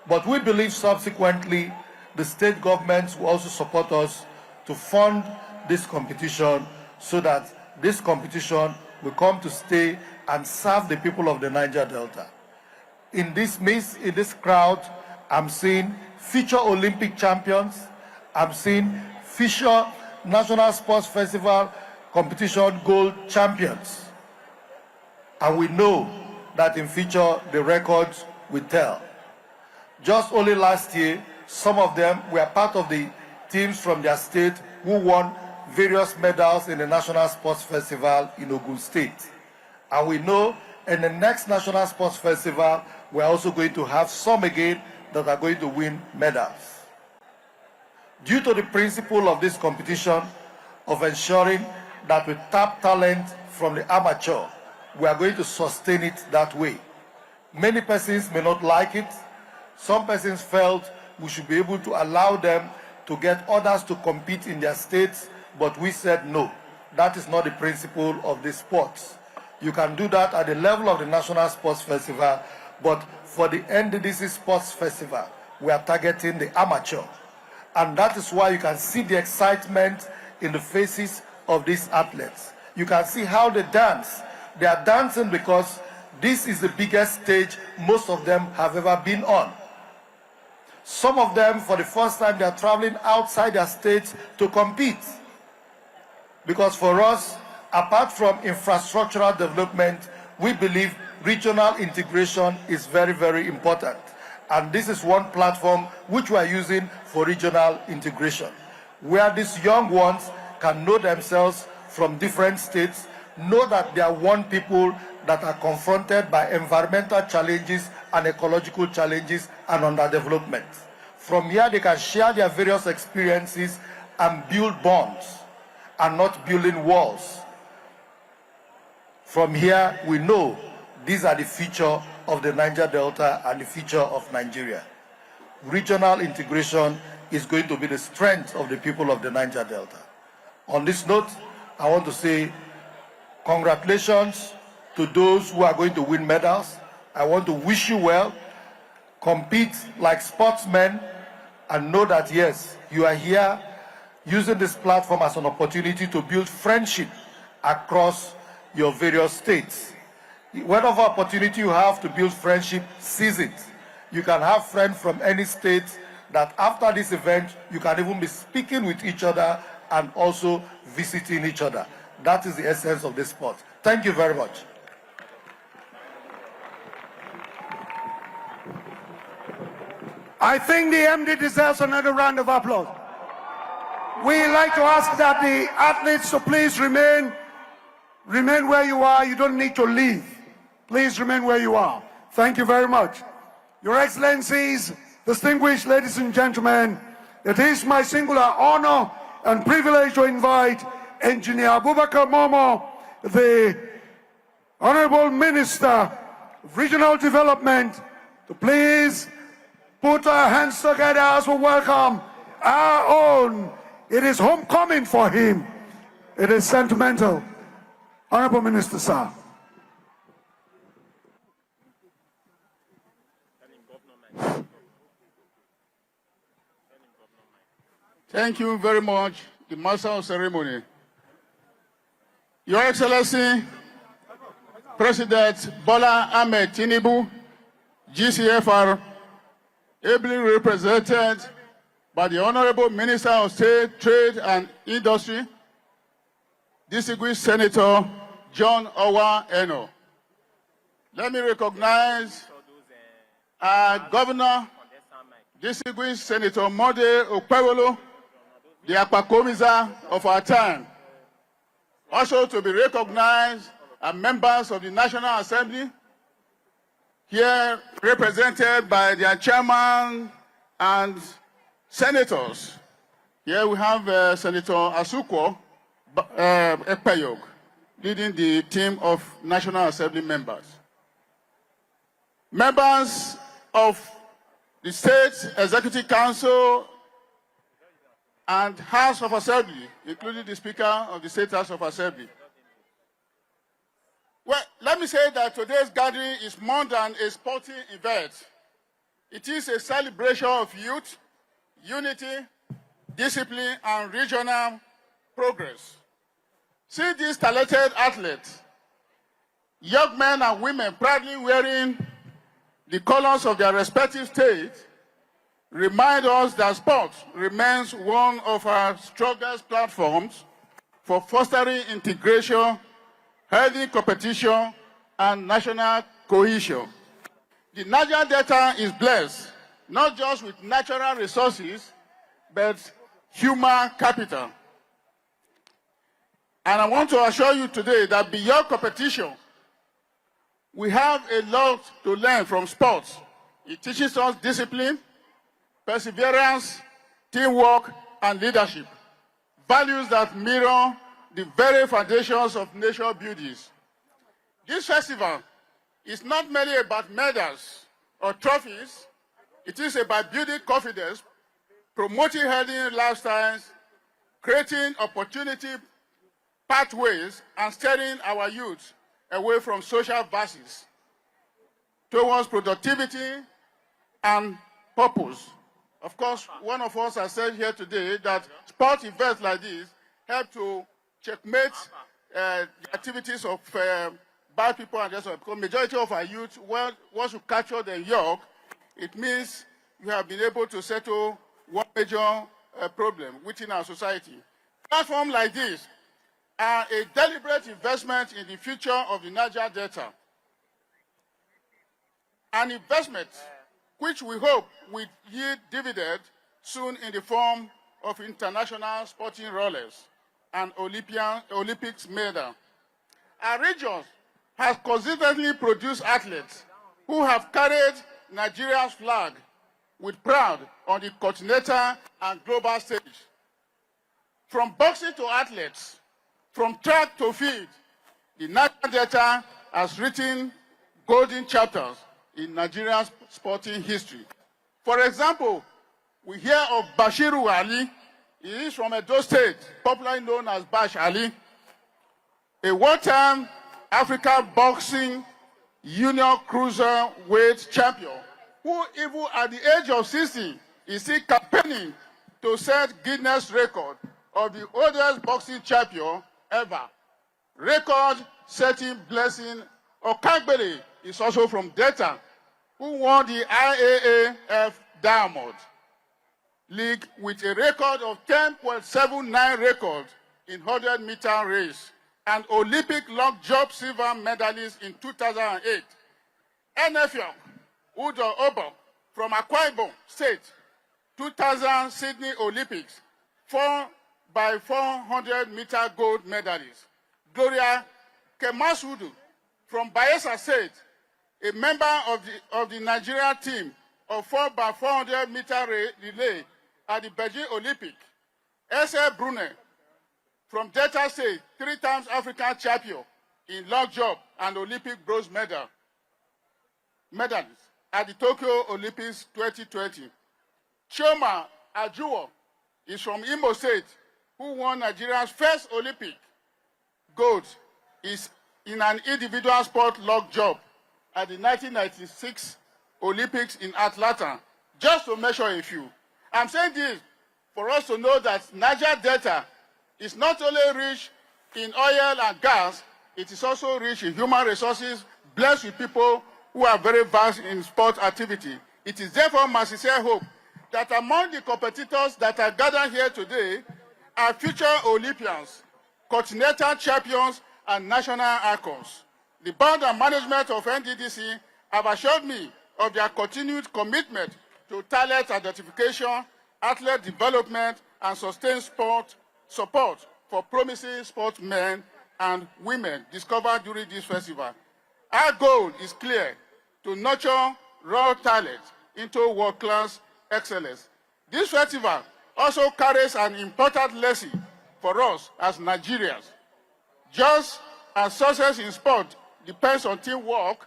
Speaker 2: But we believe subsequently the state governments will also support us to fund this competition so that this competition will come to stay and serve the people of the Niger Delta. In this midst, in this crowd, I'm seeing future Olympic champions. I'm seeing future National Sports Festival competition gold champions. And we know that in future, the records will tell. Just only last year, some of them were part of the teams from their state who won various medals in the National Sports Festival in Edo State. And we know in the next National Sports Festival, we're also going to have some again that are going to win medals. Due to the principle of this competition of ensuring that we tap talent from the amateur, we are going to sustain it that way. Many persons may not like it. Some persons felt we should be able to allow them to get others to compete in their states, but we said no. That is not the principle of this sport. You can do that at the level of the National Sports Festival, but for the NDDC Sports Festival, we are targeting the amateur. And that is why you can see the excitement in the faces of these athletes. You can see how they dance. They are dancing because this is the biggest stage most of them have ever been on. Some of them, for the first time, they are traveling outside their states to compete. Because for us, apart from infrastructural development, we believe regional integration is very, very important. And this is one platform which we are using for regional integration, where these young ones can know themselves from different states, know that they are one people that are confronted by environmental challenges and ecological challenges and underdevelopment. From here, they can share their various experiences and build bonds and not building walls. From here, we know these are the future of the Niger Delta and the future of Nigeria. Regional integration is going to be the strength of the people of the Niger Delta. On this note, I want to say congratulations to those who are going to win medals. I want to wish you well. Compete like sportsmen and know that, yes, you are here using this platform as an opportunity to build friendship across your various states. Whatever opportunity you have to build friendship, seize it. You can have friends from any state that after this event, you can even be speaking with each other and also visiting each other. That is the essence of this sport. Thank you very much. I think the MD deserves another round of applause. We like to ask that the athletes to please remain where you are. You don't need to leave. Please remain where you are. Thank you very much. Your Excellencies, distinguished ladies and gentlemen, it is my singular honor and privilege to invite Engineer Abubakar Momo, the Honorable Minister of Regional Development, to please put our hands together as we welcome our own. It is homecoming for him. It is sentimental. Honorable Minister, sir.
Speaker 11: Thank you very much, the Master of Ceremony. Your Excellency, President Bola Ahmed Tinubu, GCFR, ably represented by the Honorable Minister of State, Trade and Industry, distinguished Senator John Owa Eno. Let me recognize our Governor, distinguished Senator Mode Okpewolo, the Akpakomiza of our time. Also to be recognized are members of the National Assembly, here represented by their chairman and senators. Here we have Senator Asukwo Ekpayog, leading the team of National Assembly members. Members of the State Executive Council and House of Assembly, including the Speaker of the State House of Assembly. Well, let me say that today's gathering is more than a sporting event. It is a celebration of youth, unity, discipline, and regional progress. See these talented athletes, young men and women proudly wearing the colors of their respective states, remind us that sport remains one of our strongest platforms for fostering integration, healthy competition, and national cohesion. The Niger Delta is blessed not just with natural resources, but human capital. And I want to assure you today that beyond competition, we have a lot to learn from sports. It teaches us discipline, perseverance, teamwork, and leadership, values that mirror the very foundations of nation buildings. This festival is not merely about medals or trophies. It is about building confidence, promoting healthy lifestyles, creating opportunity pathways, and steering our youth away from social vices towards productivity and purpose. Of course, one of us has said here today that sport events like this help to checkmate the activities of bad people and just because majority of our youth, once you capture them young, it means you have been able to settle one major problem within our society. Platforms like this are a deliberate investment in the future of the Niger Delta. An investment which we hope will yield dividend soon in the form of international sporting rollers and Olympics medal. Our region has consistently produced athletes who have carried Nigeria's flag with pride on the continental and global stage. From boxing to athletes, from track to field, the Niger Delta has written golden chapters in Nigeria's sporting history. For example, we hear of Bashiru Ali. He is from Edo State, popularly known as Bash Ali, a one-time African boxing junior cruiserweight champion, who even at the age of 60 is still campaigning to set Guinness record of the oldest boxing champion ever. Record-setting Blessing Okagbere is also from Delta, who won the IAAF Diamond League with a record of 10.79 record in 100-meter race, and Olympic long jump silver medalist in 2008. NFL Udo Obo from Akwa Ibom State, 2000 Sydney Olympics, 4x400-meter gold medalist. Gloria Kemasudu from Bayelsa State, a member of the Nigeria team of 4x400-meter relay at the Beijing Olympic. S.A. Brune from Delta State, 3 times African champion in long jump and Olympic bronze medalist at the Tokyo Olympics 2020. Chioma Ajuwo is from Imo State, who won Nigeria's first Olympic gold is in an individual sport long jump at the 1996 Olympics in Atlanta, just to measure a few. I'm saying this for us to know that Niger Delta is not only rich in oil and gas, it is also rich in human resources, blessed with people who are very vast in sport activity. It is therefore my sincere hope that among the competitors that are gathered here today are future Olympians, continental champions, and national icons. The board and management of NDDC have assured me of their continued commitment to talent identification, athlete development, and sustained sport support for promising sportsmen and women discovered during this festival. Our goal is clear: to nurture raw talent into world-class excellence. This festival also carries an important lesson for us as Nigerians. Just as success in sport depends on teamwork,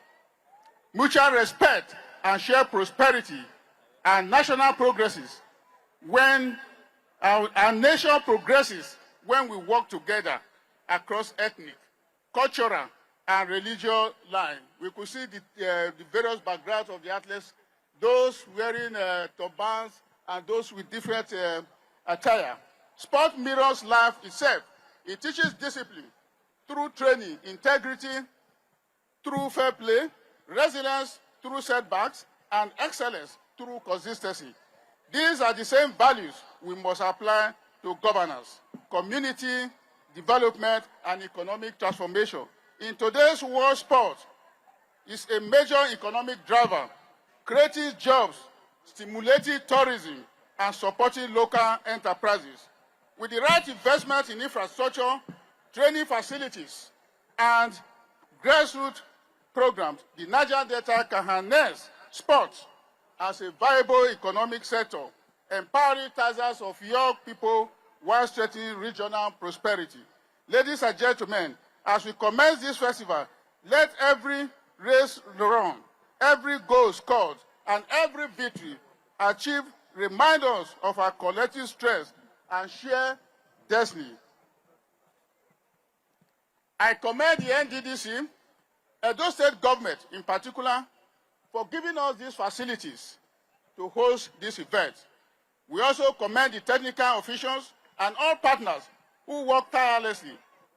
Speaker 11: mutual respect, and shared prosperity, and national progresses when our nation progresses when we work together across ethnic, cultural, and religious lines. We could see the various backgrounds of the athletes, those wearing turbans and those with different attire. Sport mirrors life itself. It teaches discipline through training, integrity through fair play, resilience through setbacks, and excellence through consistency. These are the same values we must apply to governance, community development, and economic transformation. In today's world, sport is a major economic driver, creating jobs, stimulating tourism, and supporting local enterprises. With the right investment in infrastructure, training facilities, and grassroots programs, the Niger Delta can harness sports as a viable economic sector, empowering thousands of young people while strengthening regional prosperity. Ladies and gentlemen, as we commence this festival, let every race run, every goal scored, and every victory achieved remind us of our collective strength and shared destiny. I commend the NDDC, Edo State government in particular, for giving us these facilities to host this event. We also commend the technical officials and all partners who work tirelessly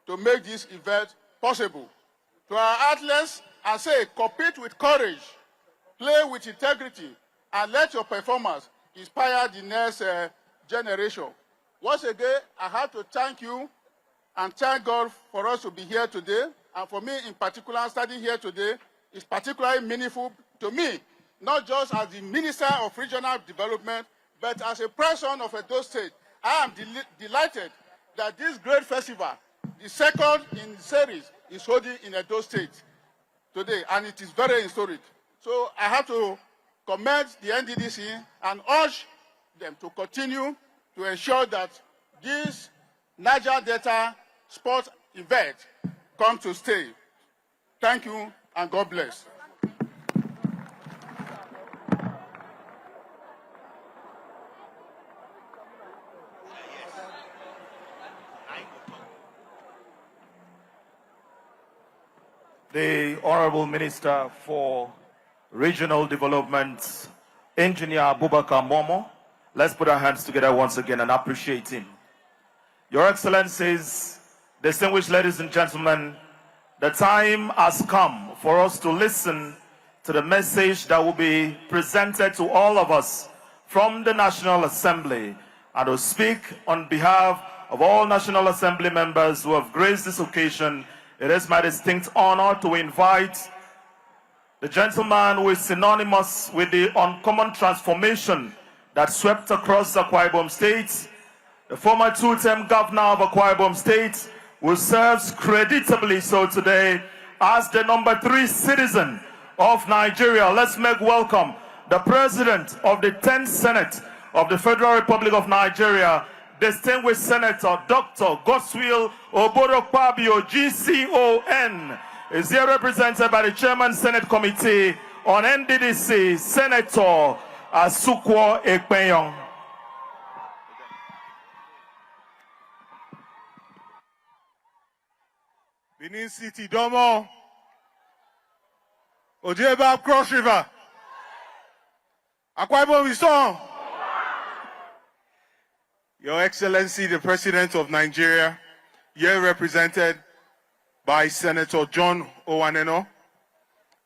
Speaker 11: to make this event possible. To our athletes, I say, compete with courage, play with integrity, and let your performance inspire the next generation. Once again, I have to thank you and thank God for us to be here today. And for me in particular, standing here today is particularly meaningful to me, not just as the Minister of Regional Development, but as a person of Edo State. I am delighted that this great festival, the second in the series, is holding in Edo State today, and it is very historic. So I have to commend the NDDC and urge them to continue to ensure that this Niger Delta sports event come to stay. Thank you, and God bless.
Speaker 12: The Honorable Minister for Regional Development, Engineer Abubakar Momo. Let's put our hands together once again and appreciate him. Your Excellencies, distinguished ladies and gentlemen, the time has come for us to listen to the message that will be presented to all of us from the National Assembly, and to speak on behalf of all National Assembly members who have graced this occasion. It is my distinct honor to invite the gentleman who is synonymous with the uncommon transformation that swept across Akwa Ibom State, the former two-term governor of Akwa Ibom State, who serves creditably so today as the number 3 citizen of Nigeria. Let's make welcome the President of the 10th Senate of the Federal Republic of Nigeria, distinguished Senator Dr. Godswill Oborokpabio, GCON, is here represented by the Chairman Senate Committee on NDDC, Senator Asukwo Ekpenyong.
Speaker 13: Benin City, Domo, Ojeba Cross River, Akwa Ibom Wisdom. Your Excellency, the President of Nigeria, here represented by Senator John Owaneno,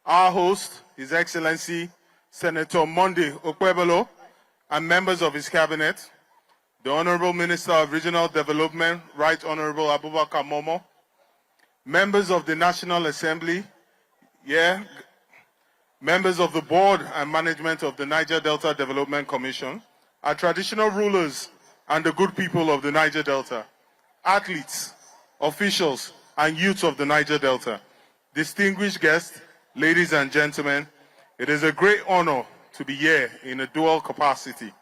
Speaker 13: our host, His Excellency, Senator Monday Okwebelo, and members of his cabinet, the Honorable Minister of Regional Development, Right Honorable Abubakar Momo, members of the National Assembly, members of the board and management of the Niger Delta Development Commission, our traditional rulers and the good people of the Niger Delta, athletes, officials, and youths of the Niger Delta, distinguished guests, ladies and gentlemen, it is a great honor to be here in a dual capacity,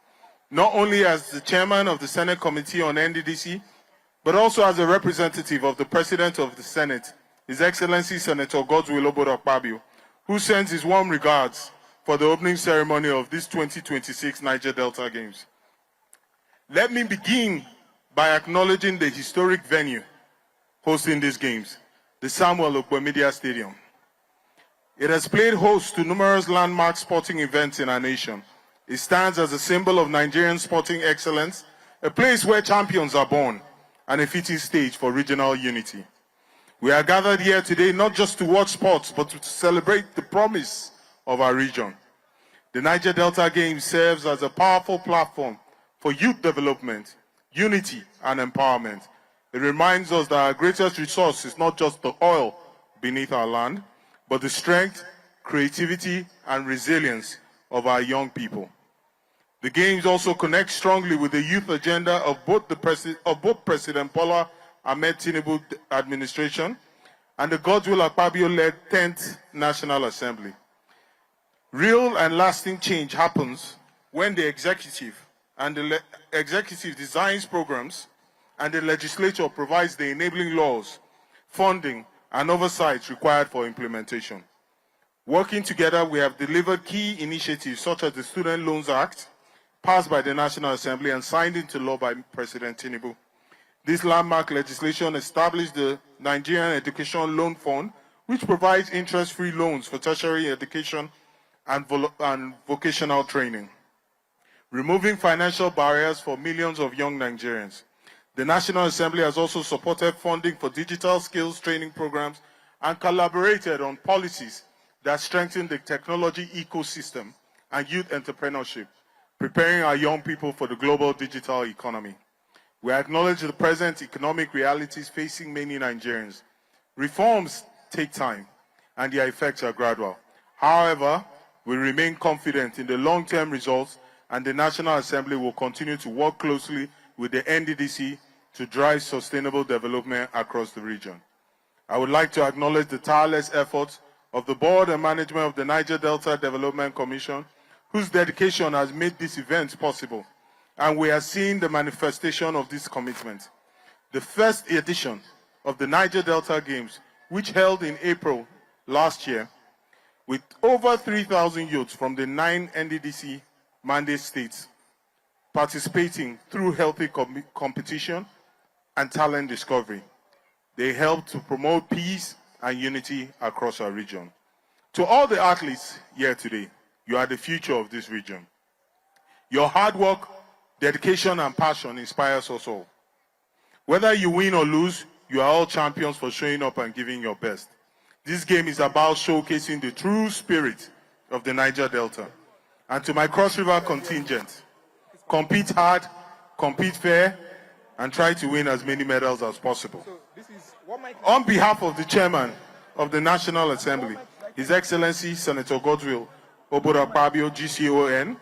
Speaker 13: not only as the chairman of the Senate Committee on NDDC, but also as a representative of the President of the Senate, His Excellency Senator Godswill Oborokpabio, who sends his warm regards for the opening ceremony of this 2026 Niger Delta Games. Let me begin by acknowledging the historic venue hosting these games, the Samuel Okwemedia Stadium. It has played host to numerous landmark sporting events in our nation. It stands as a symbol of Nigerian sporting excellence, a place where champions are born, and a fitting stage for regional unity. We are gathered here today not just to watch sports, but to celebrate the promise of our region. The Niger Delta Games serves as a powerful platform for youth development, unity, and empowerment. It reminds us that our greatest resource is not just the oil beneath our land, but the strength, creativity, and resilience of our young people. The Games also connect strongly with the youth agenda of both President Bola Ahmed Tinubu administration and the Godswill Akpabio-led 10th National Assembly. Real and lasting change happens when the executive designs programs and the legislature provides the enabling laws, funding, and oversight required for implementation. Working together, we have delivered key initiatives such as the Student Loans Act, passed by the National Assembly and signed into law by President Tinubu. This landmark legislation established the Nigerian Education Loan Fund, which provides interest-free loans for tertiary education and vocational training, removing financial barriers for millions of young Nigerians. The National Assembly has also supported funding for digital skills training programs and collaborated on policies that strengthen the technology ecosystem and youth entrepreneurship, preparing our young people for the global digital economy. We acknowledge the present economic realities facing many Nigerians. Reforms take time, and their effects are gradual. However, we remain confident in the long-term results, and the National Assembly will continue to work closely with the NDDC to drive sustainable development across the region. I would like to acknowledge the tireless efforts of the board and management of the Niger Delta Development Commission, whose dedication has made this event possible, and we are seeing the manifestation of this commitment. The first edition of the Niger Delta Games, which held in April last year, with over 3,000 youths from the 9 NDDC mandate states participating through healthy competition and talent discovery. They helped to promote peace and unity across our region. To all the athletes here today, you are the future of this region. Your hard work, dedication, and passion inspires us all. Whether you win or lose, you are all champions for showing up and giving your best. This game is about showcasing the true spirit of the Niger Delta. And to my Cross River contingent, compete hard, compete fair, and try to win as many medals as possible. On behalf of the chairman of the National Assembly, His Excellency Senator Godswill Akpabio, GCON,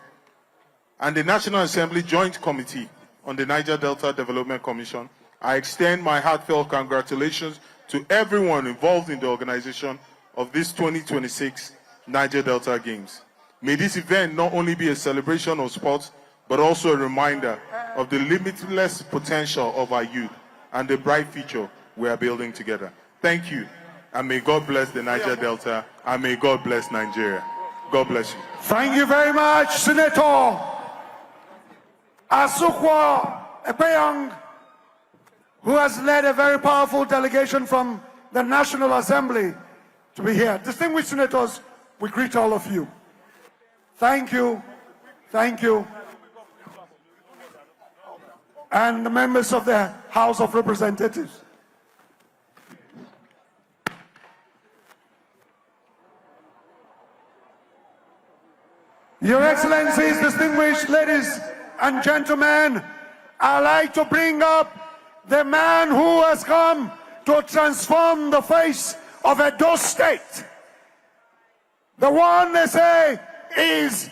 Speaker 13: and the National Assembly Joint Committee on the Niger Delta Development Commission, I extend my heartfelt congratulations to everyone involved in the organization of this 2026 Niger Delta Games. May this event not only be a celebration of sports, but also a reminder of the limitless potential of our youth and the bright future we are building together. Thank you, and may God bless the Niger Delta, and may God bless Nigeria. God bless you.
Speaker 2: Thank you very much, Senator Asukwa Epeyang, who has led a very powerful delegation from the National Assembly to be here. Distinguished senators, we greet all of you. Thank you. Thank you. And the members of the House of Representatives. Your Excellencies, distinguished ladies and gentlemen, I'd like to bring up the man who has come to transform the face of Edo State. The one they say is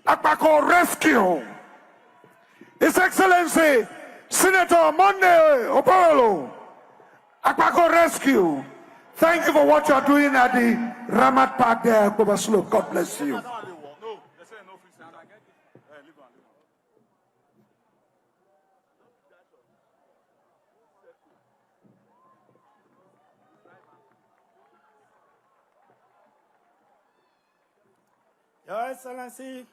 Speaker 2: Akpako Rescue. His Excellency, Senator Monday Opolo, Akpako Rescue. Thank you for what you are doing at the Ramat Park there, Koba Slope. God bless you.
Speaker 14: Your Excellency,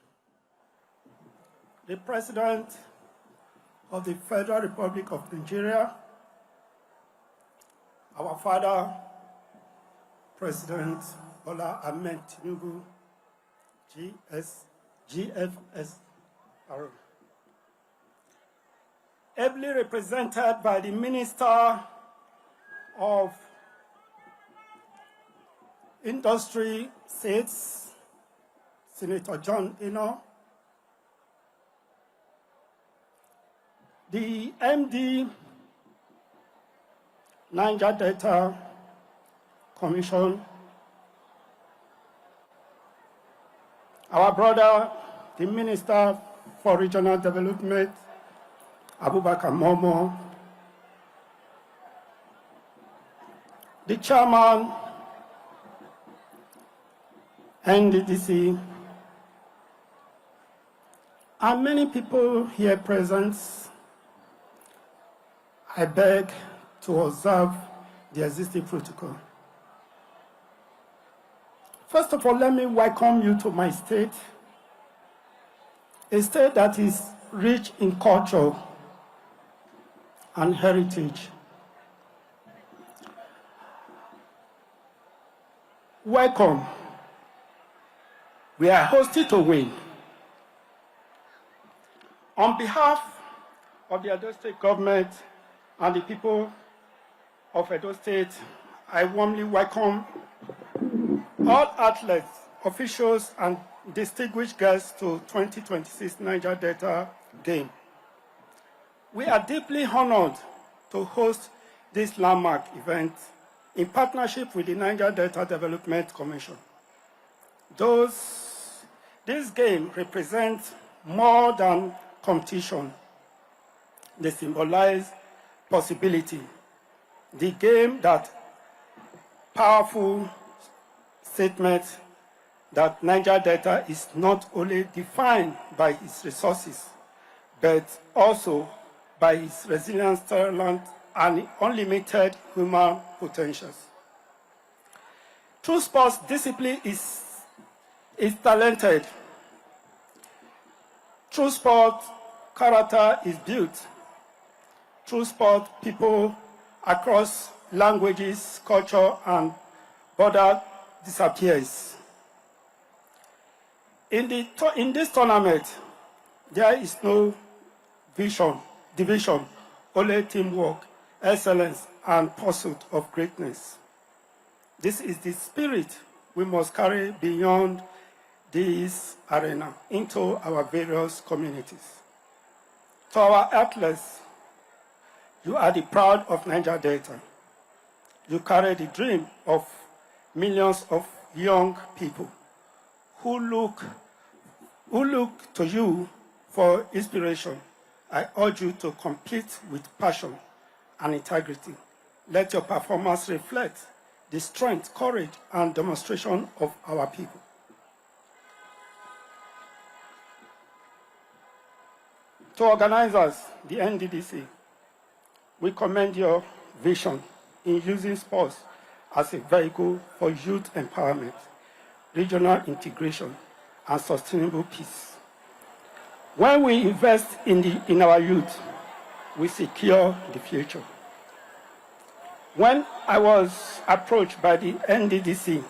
Speaker 14: the President of the Federal Republic of Nigeria, our father, President Bola Ahmed Tinubu, GFS, ably represented by the Minister of Industry, States, Senator John Eno, the MD, Niger Delta Commission, our brother, the Minister for Regional Development, Abubakar Momo, the Chairman, NDDC, and many people here present. I beg to observe the existing protocol. First of all, let me welcome you to my state, a state that is rich in culture and heritage. Welcome. We are hosted to win. On behalf of the Edo State government and the people of Edo State, I warmly welcome all athletes, officials, and distinguished guests to 2026 Niger Delta Games. We are deeply honored to host this landmark event in partnership with the Niger Delta Development Commission. This game represents more than competition. They symbolize possibility. The game that powerful statement that Niger Delta is not only defined by its resources, but also by its resilient talent and unlimited human potentials. True sports discipline is talented. True sport character is built. True sport people across languages, culture, and border disappears. In this tournament, there is no division, only teamwork, excellence, and pursuit of greatness. This is the spirit we must carry beyond this arena into our various communities. To our athletes, you are the pride of Niger Delta. You carry the dream of millions of young people who look to you for inspiration. I urge you to compete with passion and integrity. Let your performance reflect the strength, courage, and demonstration of our people. To organizers, the NDDC, we commend your vision in using sports as a vehicle for youth empowerment, regional integration, and sustainable peace. When we invest in our youth, we secure the future. When I was approached by the NDDC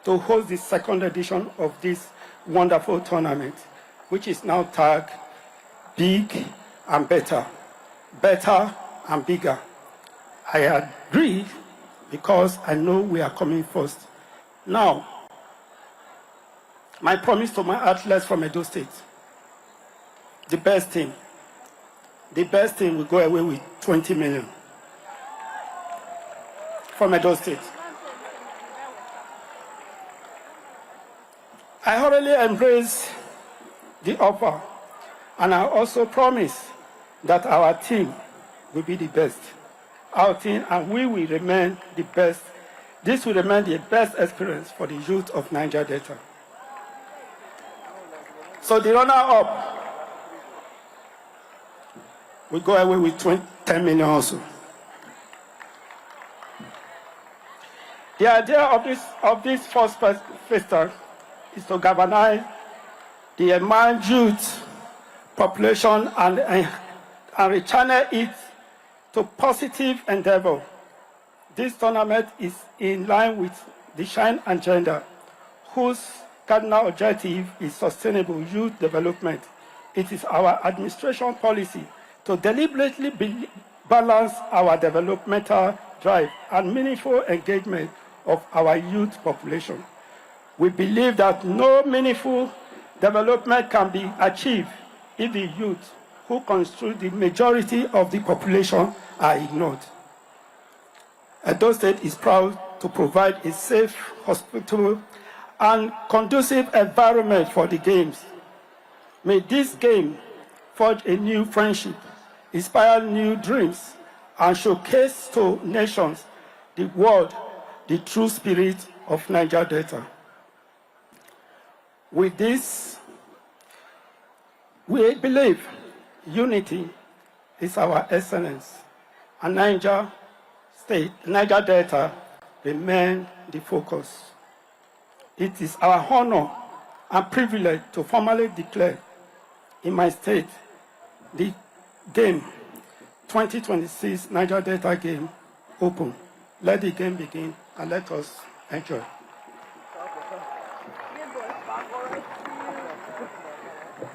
Speaker 14: to host the second edition of this wonderful tournament, which is now tagged Big and Better, Better and Bigger, I agree because I know we are coming first. Now, my promise to my athletes from Edo State, the best team will go away with 20 million from Edo State. I thoroughly embrace the offer, and I also promise that our team will be the best. Our team, and we will remain the best. This will remain the best experience for the youth of Niger Delta. So the runner-up will go away with 10 million also. The idea of this first festival is to galvanize the emerging youth population and rechannel it to positive endeavor. This tournament is in line with the Shine Agenda, whose cardinal objective is sustainable youth development. It is our administration policy to deliberately balance our developmental drive and meaningful engagement of our youth population. We believe that no meaningful development can be achieved if the youth, who constitute the majority of the population, are ignored. Edo State is proud to provide a safe, hospitable, and conducive environment for the Games. May this game forge a new friendship, inspire new dreams, and showcase to nations, the world, the true spirit of Niger Delta. With this, we believe unity is our excellence, and Niger Delta remain the focus. It is our honor and privilege to formally declare in my state the game 2026 Niger Delta Game open. Let the game begin and let us enjoy.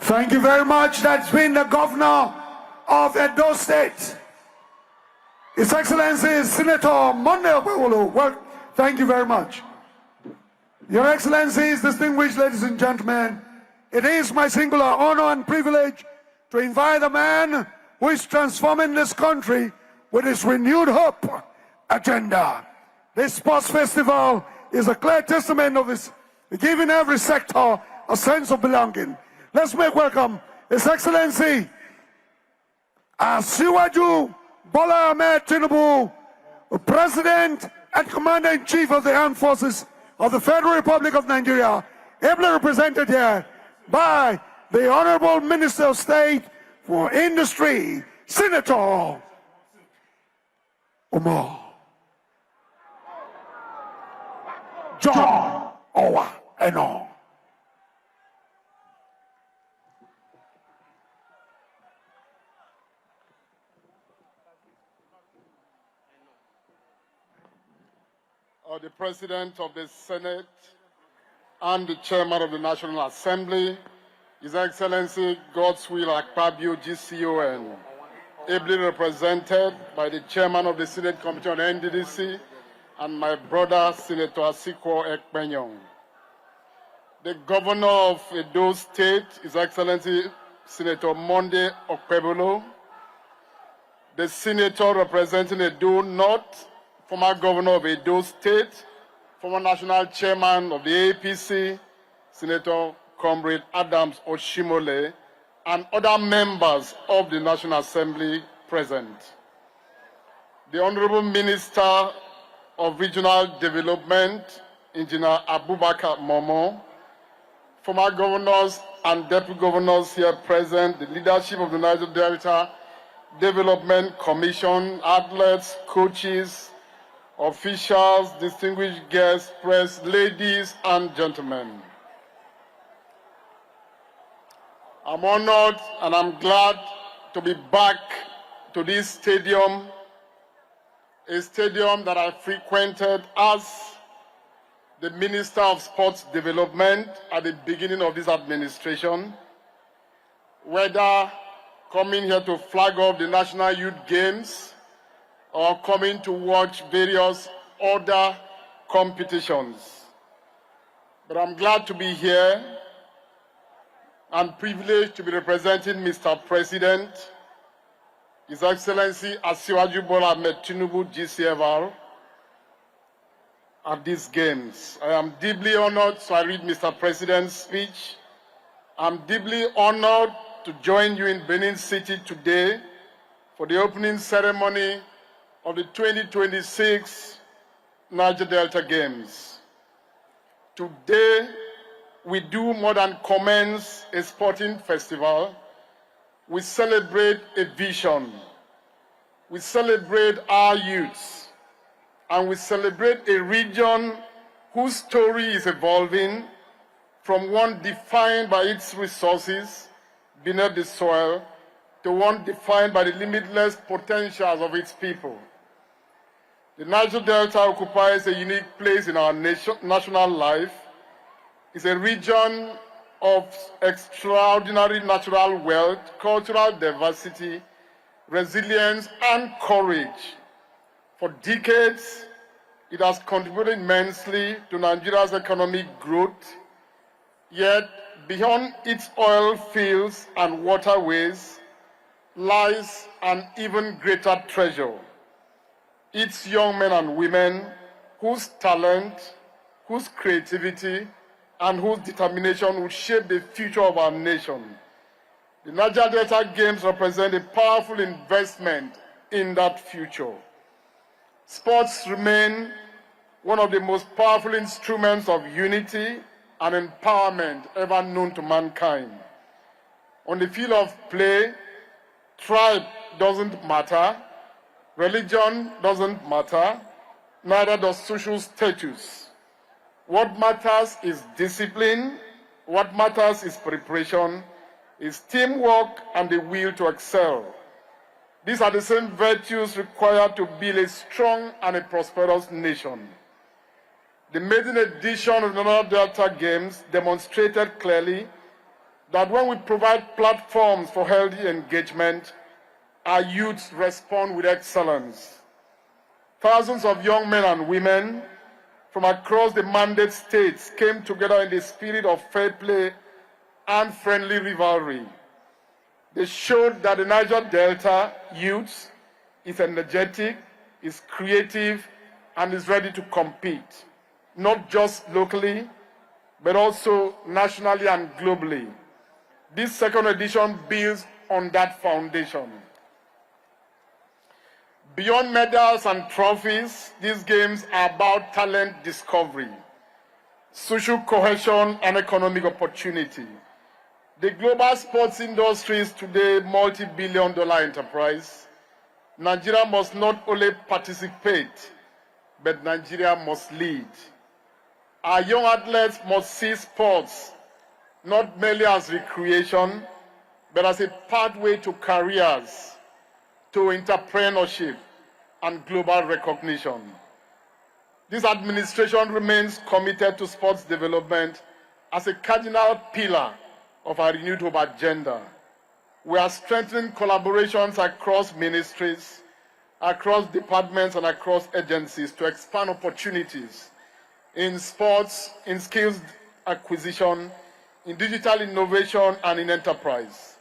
Speaker 2: Thank you very much. That's been the governor of Edo State, His Excellency Senator Monday Okpebholo. Well, thank you very much. Your Excellencies, distinguished ladies and gentlemen, it is my singular honor and privilege to invite the man who is transforming this country with his renewed hope agenda. This sports festival is a clear testament of his giving every sector a sense of belonging. Let's make welcome His Excellency Asiwaju Bola Ahmed Tinubu, President and Commander-in-Chief of the Armed Forces of the Federal Republic of Nigeria, ably represented here by the Honorable Minister of State for Industry, Senator Umar John Owa Eno.
Speaker 11: The President of the Senate and the Chairman of the National Assembly, His Excellency Godswill Akpabio, GCON, ably represented by the Chairman of the Senate Committee on NDDC and my brother, Senator Asikwo Ekpenyong. The Governor of Edo State, His Excellency Senator Monday Okpebholo, the Senator representing Edo North, former Governor of Edo State, former National Chairman of the APC, Senator Comrade Adams Oshimole, and other members of the National Assembly present. The Honorable Minister of Regional Development, Engineer Abubakar Momo, former governors and deputy governors here present, the leadership of the Niger Delta Development Commission, athletes, coaches, officials, distinguished guests, press, ladies and gentlemen. I'm honored and I'm glad to be back to this stadium, a stadium that I frequented as the Minister of Sports Development at the beginning of this administration, whether coming here to flag off the National Youth Games or coming to watch various other competitions. But I'm glad to be here and privileged to be representing Mr. President, His Excellency Asiwaju Bola Ahmed Tinubu, GCFR, at these games. I am deeply honored, so I read Mr. President's speech. I'm deeply honored to join you in Benin City today for the opening ceremony of the 2026 Niger Delta Games. Today, we do more than commence a sporting festival. We celebrate a vision. We celebrate our youths. And we celebrate a region whose story is evolving from one defined by its resources beneath the soil to one defined by the limitless potentials of its people. The Niger Delta occupies a unique place in our national life. It's a region of extraordinary natural wealth, cultural diversity, resilience, and courage. For decades, it has contributed immensely to Nigeria's economic growth, yet beyond its oil fields and waterways lies an even greater treasure. Its young men and women whose talent, whose creativity, and whose determination will shape the future of our nation. The Niger Delta Games represent a powerful investment in that future. Sports remain one of the most powerful instruments of unity and empowerment ever known to mankind. On the field of play, tribe doesn't matter, religion doesn't matter, neither does social status. What matters is discipline, what matters is preparation, is teamwork and the will to excel. These are the same virtues required to build a strong and a prosperous nation. The maiden edition of the Niger Delta Games demonstrated clearly that when we provide platforms for healthy engagement, our youths respond with excellence. Thousands of young men and women from across the mandate states came together in the spirit of fair play and friendly rivalry. They showed that the Niger Delta youth is energetic, is creative, and is ready to compete, not just locally, but also nationally and globally. This second edition builds on that foundation. Beyond medals and trophies, these games are about talent discovery, social cohesion, and economic opportunity. The global sports industry is today a multi-billion-dollar enterprise. Nigeria must not only participate, but Nigeria must lead. Our young athletes must see sports not merely as recreation, but as a pathway to careers, to entrepreneurship, and global recognition. This administration remains committed to sports development as a cardinal pillar of our renewed hope agenda. We are strengthening collaborations across ministries, across departments, and across agencies to expand opportunities in sports, in skills acquisition, in digital innovation, and in enterprise.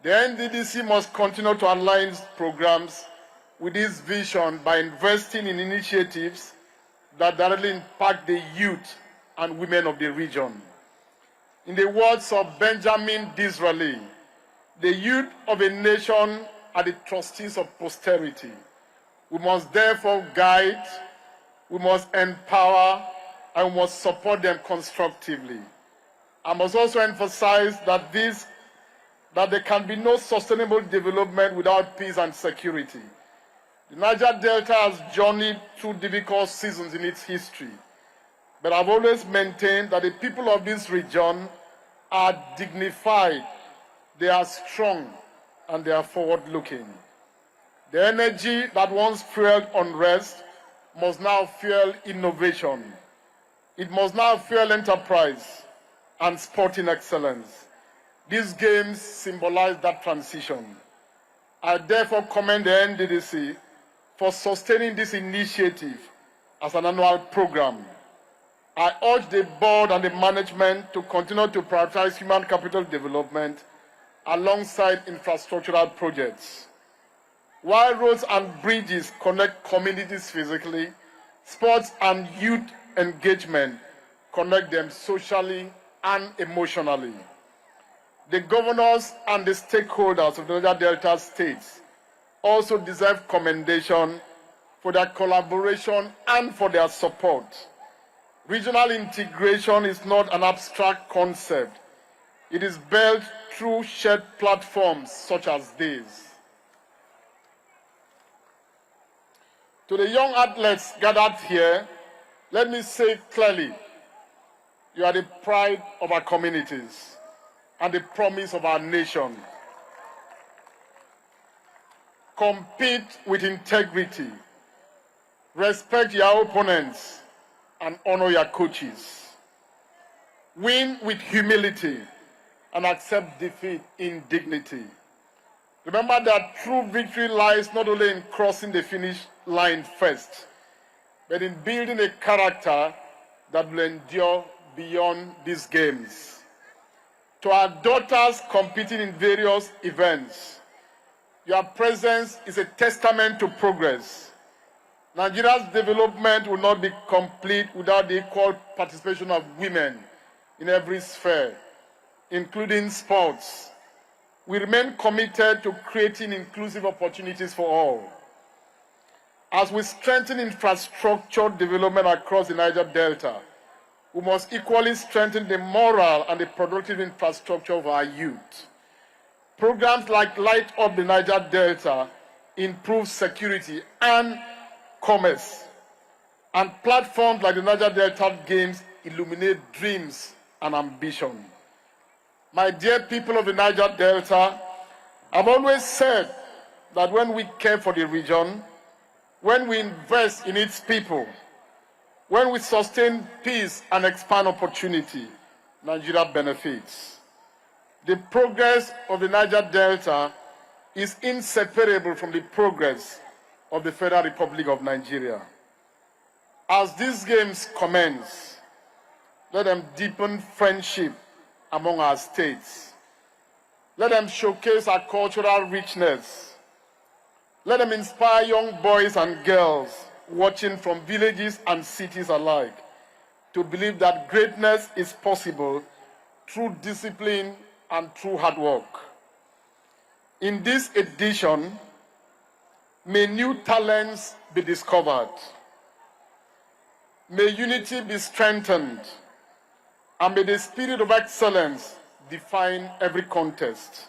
Speaker 11: The NDDC must continue to align its programs with this vision by investing in initiatives that directly impact the youth and women of the region. In the words of Benjamin Disraeli, the youth of a nation are the trustees of posterity. We must therefore guide, we must empower, and we must support them constructively. I must also emphasize that there can be no sustainable development without peace and security. The Niger Delta has journeyed through difficult seasons in its history, but I've always maintained that the people of this region are dignified, they are strong, and they are forward-looking. The energy that once fueled unrest must now fuel innovation. It must now fuel enterprise and sporting excellence. These games symbolize that transition. I therefore commend the NDDC for sustaining this initiative as an annual program. I urge the board and the management to continue to prioritize human capital development alongside infrastructural projects. While roads and bridges connect communities physically, sports and youth engagement connect them socially and emotionally. The governors and the stakeholders of the Niger Delta states also deserve commendation for their collaboration and for their support. Regional integration is not an abstract concept. It is built through shared platforms such as these. To the young athletes gathered here, let me say clearly, you are the pride of our communities and the promise of our nation. Compete with integrity, respect your opponents, and honor your coaches. Win with humility and accept defeat in dignity. Remember that true victory lies not only in crossing the finish line first, but in building a character that will endure beyond these games. To our daughters competing in various events, your presence is a testament to progress. Nigeria's development will not be complete without the equal participation of women in every sphere, including sports. We remain committed to creating inclusive opportunities for all. As we strengthen infrastructure development across the Niger Delta, we must equally strengthen the moral and the productive infrastructure of our youth. Programs like Light Up the Niger Delta improve security and commerce, and platforms like the Niger Delta Games illuminate dreams and ambition. My dear people of the Niger Delta, I've always said that when we care for the region, when we invest in its people, when we sustain peace and expand opportunity, Nigeria benefits. The progress of the Niger Delta is inseparable from the progress of the Federal Republic of Nigeria. As these games commence, let them deepen friendship among our states. Let them showcase our cultural richness. Let them inspire young boys and girls watching from villages and cities alike to believe that greatness is possible through discipline and through hard work. In this edition, may new talents be discovered. May unity be strengthened, and may the spirit of excellence define every contest.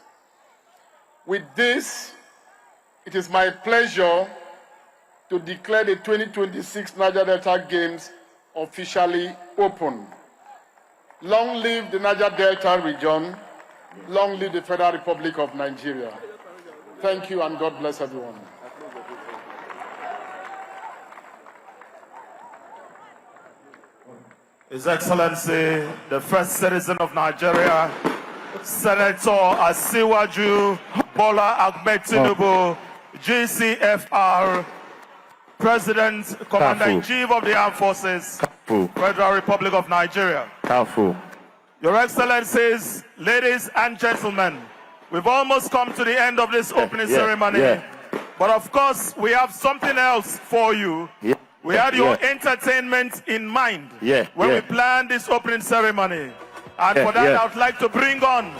Speaker 11: With this, it is my pleasure to declare the 2026 Niger Delta Games officially open. Long live the Niger Delta region. Long live the Federal Republic of Nigeria. Thank you, and God bless everyone.
Speaker 12: His Excellency, the first citizen of Nigeria, Senator Asiwaju Bola Ahmed Tinubu, GCFR, President, Commander-in-Chief of the Armed Forces, Federal Republic of Nigeria. Your Excellencies, ladies and gentlemen, we've almost come to the end of this opening ceremony. But of course, we have something else for you. We had your entertainment in mind when we planned this opening ceremony. And for that, I would like to bring on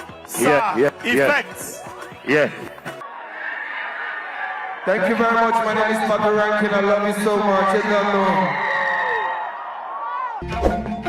Speaker 12: Effects.
Speaker 15: Thank you very much. My name is Pato Rankin. I love you so much.